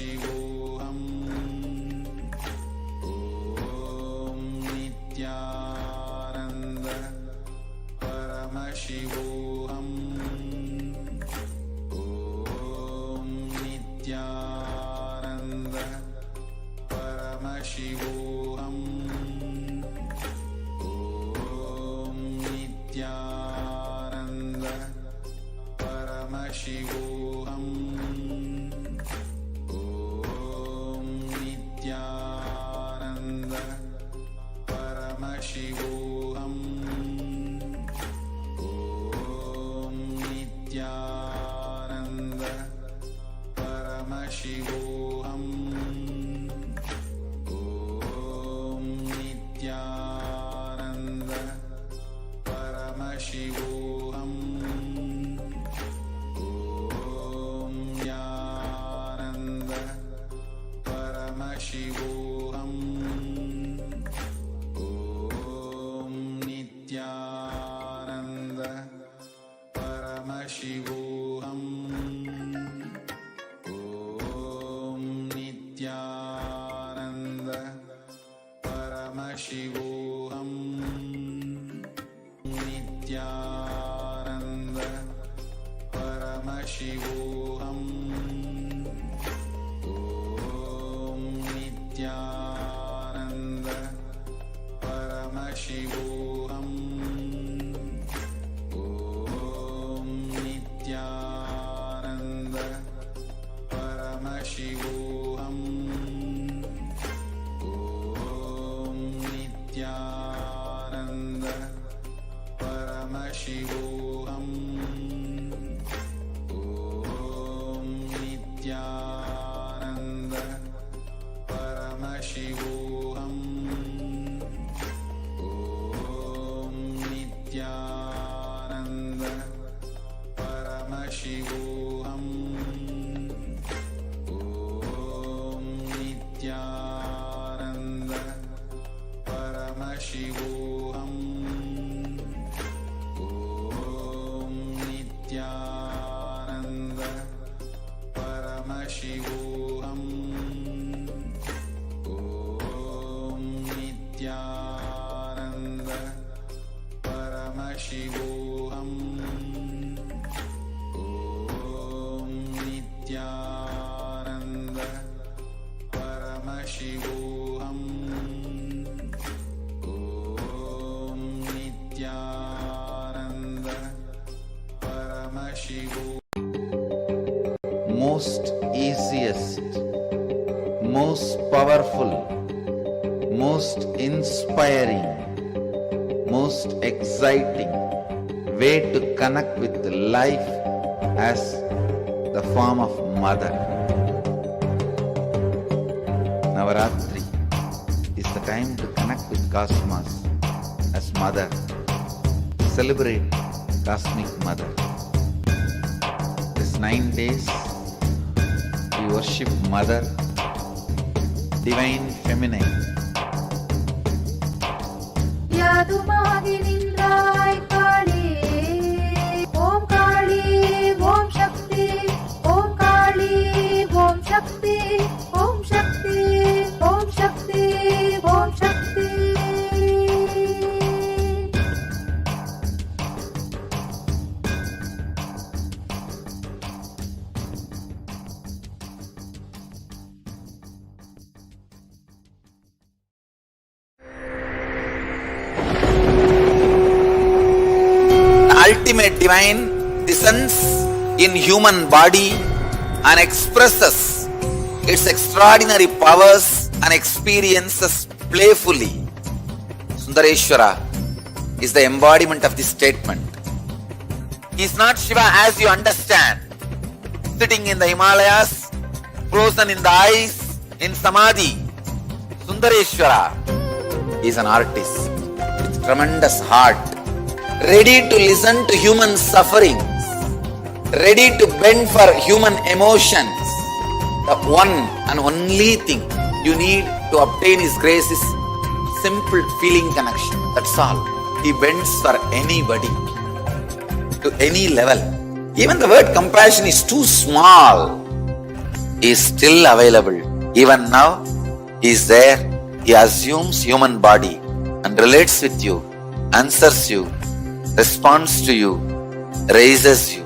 B: Paramashivoham. Om Nithyananda Paramashivoham. Om Nithyananda Paramashivoham. Om Nithyananda Paramashivoham. Om Nithyananda Paramashivoham. Om Nithyananda Paramashivoham. Om Nithyananda Paramashivoham. Om Nithyananda Paramashivoham. Om Nithyananda Paramashivoham. Om Nithyananda Paramashivoham. Nithyananda Paramashivoham. Om Nithyananda Paramashivoham. Om Nithyananda Paramashivoham. Om Nithyananda Paramashivoham. Om Nithyananda Paramashivoham. Om Nithyananda Paramashivoham. Om Nithyananda Paramashivoham. Om Nithyananda Paramashivoham. Om Nithyananda Paramashivoham. Om Nithyananda Paramashivoham. Om Nithyananda Paramashivoham. Most easiest, most powerful, most inspiring, most exciting way to connect with life as the form of mother. Navaratri is the time to connect with Cosmos as mother. Celebrate Cosmic Mother. This 9 days we worship Mother, Divine Feminine.
F: யாதுமாகி நின்றாய் காளி, ஓம் காளி, ஓம் சக்தி, ஓம் காளி, ஓம் சக்தி, ஓம் சக்தி, ஓம் சக்தி, ஓம் சக்தி.
B: Ultimate divine descends in human body and expresses its extraordinary powers and experiences playfully. Sundareshwara is the embodiment of this statement. He is not Shiva as you understand, sitting in the Himalayas, frozen in the ice, in Samadhi. Sundareshwara is an artist with tremendous heart, ready to listen to human sufferings, ready to bend for human emotions. The one and only thing you need to obtain His grace is simple feeling connection. That's all. He bends for anybody, to any level. Even the word compassion is too small. He is still available. Even now, He is there. He assumes human body and relates with you, answers you, responds to you, raises you.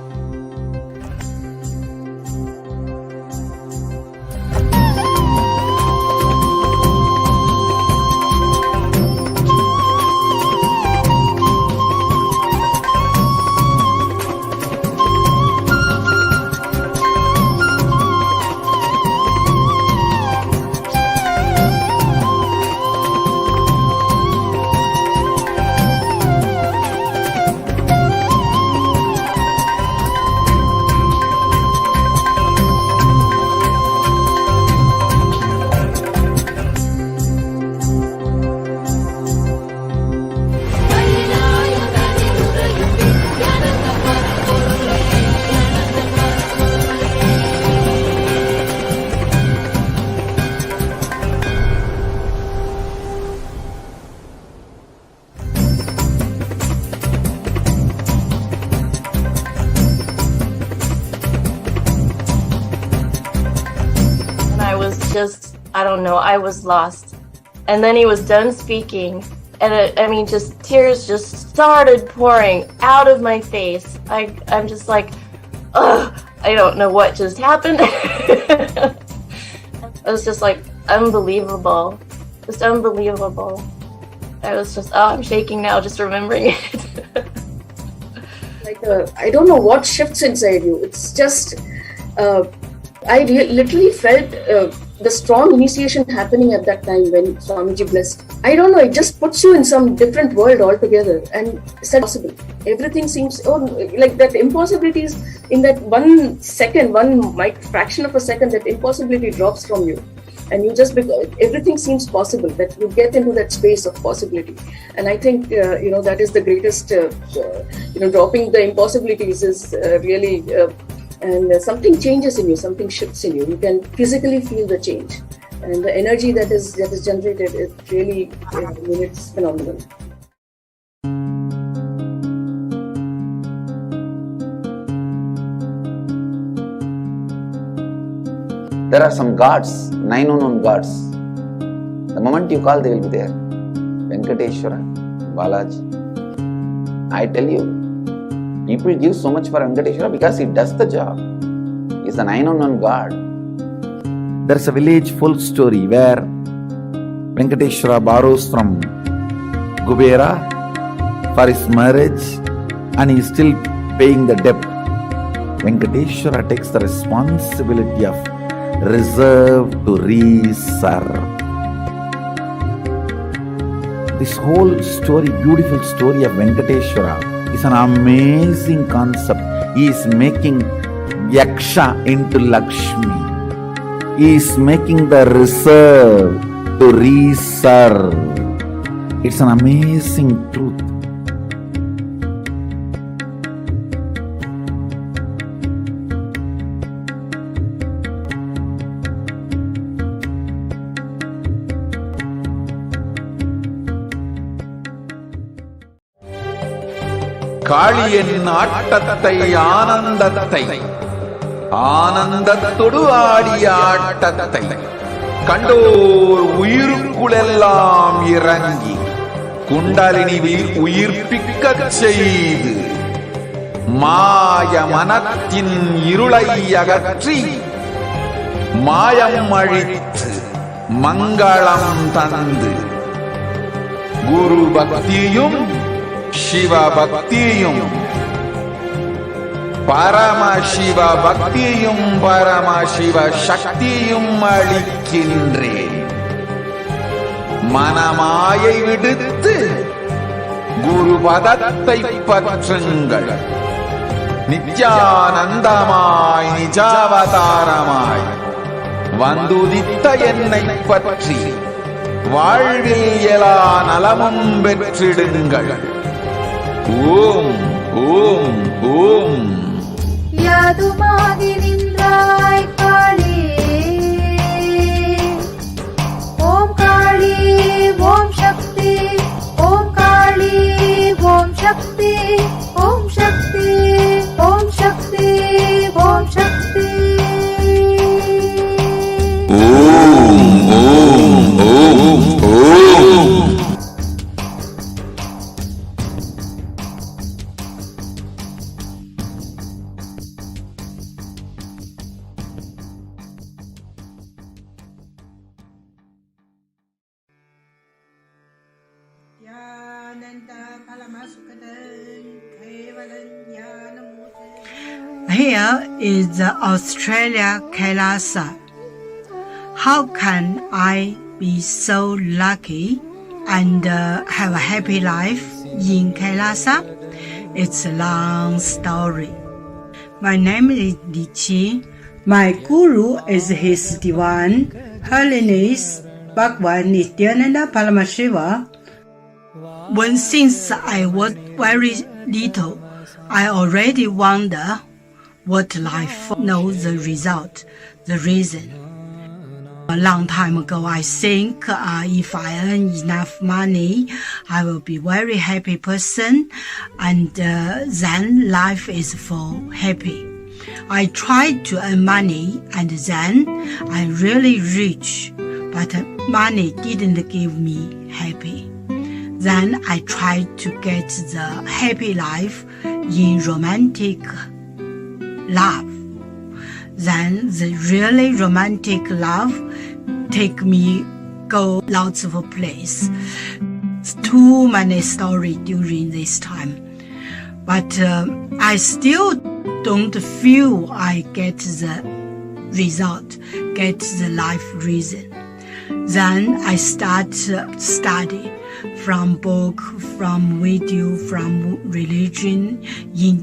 G: I was lost. And then he was done speaking, and just tears just started pouring out of my face. I'm just like, ugh, I don't know what just happened. It was just like unbelievable, just unbelievable. I was just, I'm shaking now just remembering it.
H: I don't know what shifts inside you. It's just, I literally felt the strong initiation happening at that time when Swamiji blessed. I don't know, it just puts you in some different world altogether, and it's possible. Everything seems, like that impossibilities in that 1 second, fraction of a second, that impossibility drops from you. And you just, everything seems possible, that you get into that space of possibility. And I think, that is the greatest, dropping the impossibilities is really, and something changes in you, something shifts in you. You can physically feel the change. And the energy that is generated, it really, it's phenomenal.
B: There are some gods, 9 unknown gods. The moment you call, they will be there. Venkateshwara, Balaji. I tell you, people give so much for Venkateshwara because he does the job. He is the 9 unknown god. There is a village full story where Venkateshwara borrows from Kubera for his marriage and he is still paying the debt. Venkateshwara takes the responsibility of reserve to reserve. This whole story, beautiful story of Venkateshwara, is an amazing concept. He is making Yaksha into Lakshmi. He is making the reserve to reserve. It's an amazing truth. காளியின் ஆட்டத்தை ஆனந்தத்தை ஆனந்தத்தொடு ஆடிய ஆட்டத்தை கண்டோர் உயிருக்குளெல்லாம் இறங்கி குண்டலினியில் உயிர்ப்பிக்கச் செய்து மாய மனத்தின் இருளை அகற்றி மாயம் அழித்து மங்களம் தந்து குரு பக்தியும் சிவ பக்தியும் பரமசிவ பக்தியும் பரமசிவ சக்தியும் அளிக்கின்றேன். மனமாயை விடுத்து குரு பதத்தை பற்றுங்கள். நித்யானந்தமாய் நிஜாவதாரமாய் வந்துதித்த என்னை பற்றி வாழ்வில் எல்லா நலமும் பெற்றிடுங்கள். ஓம் ஓம் ஓம்.
F: யாதுமாகி நின்றாய் காளி, ஓம் காளி ஓம் சக்தி, ஓம் காளி ஓம் சக்தி, ஓம் சக்தி ஓம் சக்தி ஓம் சக்தி.
I: Here is the Australia Kailasa. How can I be so lucky and have a happy life in Kailasa? It's a long story. My name is Li Qi. My guru is His Divine Holiness Bhagwan Nithyananda Paramashivam. Since I was very little, I already wonder what life knows the result, the reason. A long time ago, I think if I earn enough money, I will be very happy person, and then life is for happy. I tried to earn money, and then I'm really rich, but money didn't give me happy. Then I tried to get the happy life in romantic love. Then the really romantic love take me go lots of places. Too many stories during this time. But I still don't feel I get the result, get the life reason. Then I start study from book, from video, from religion in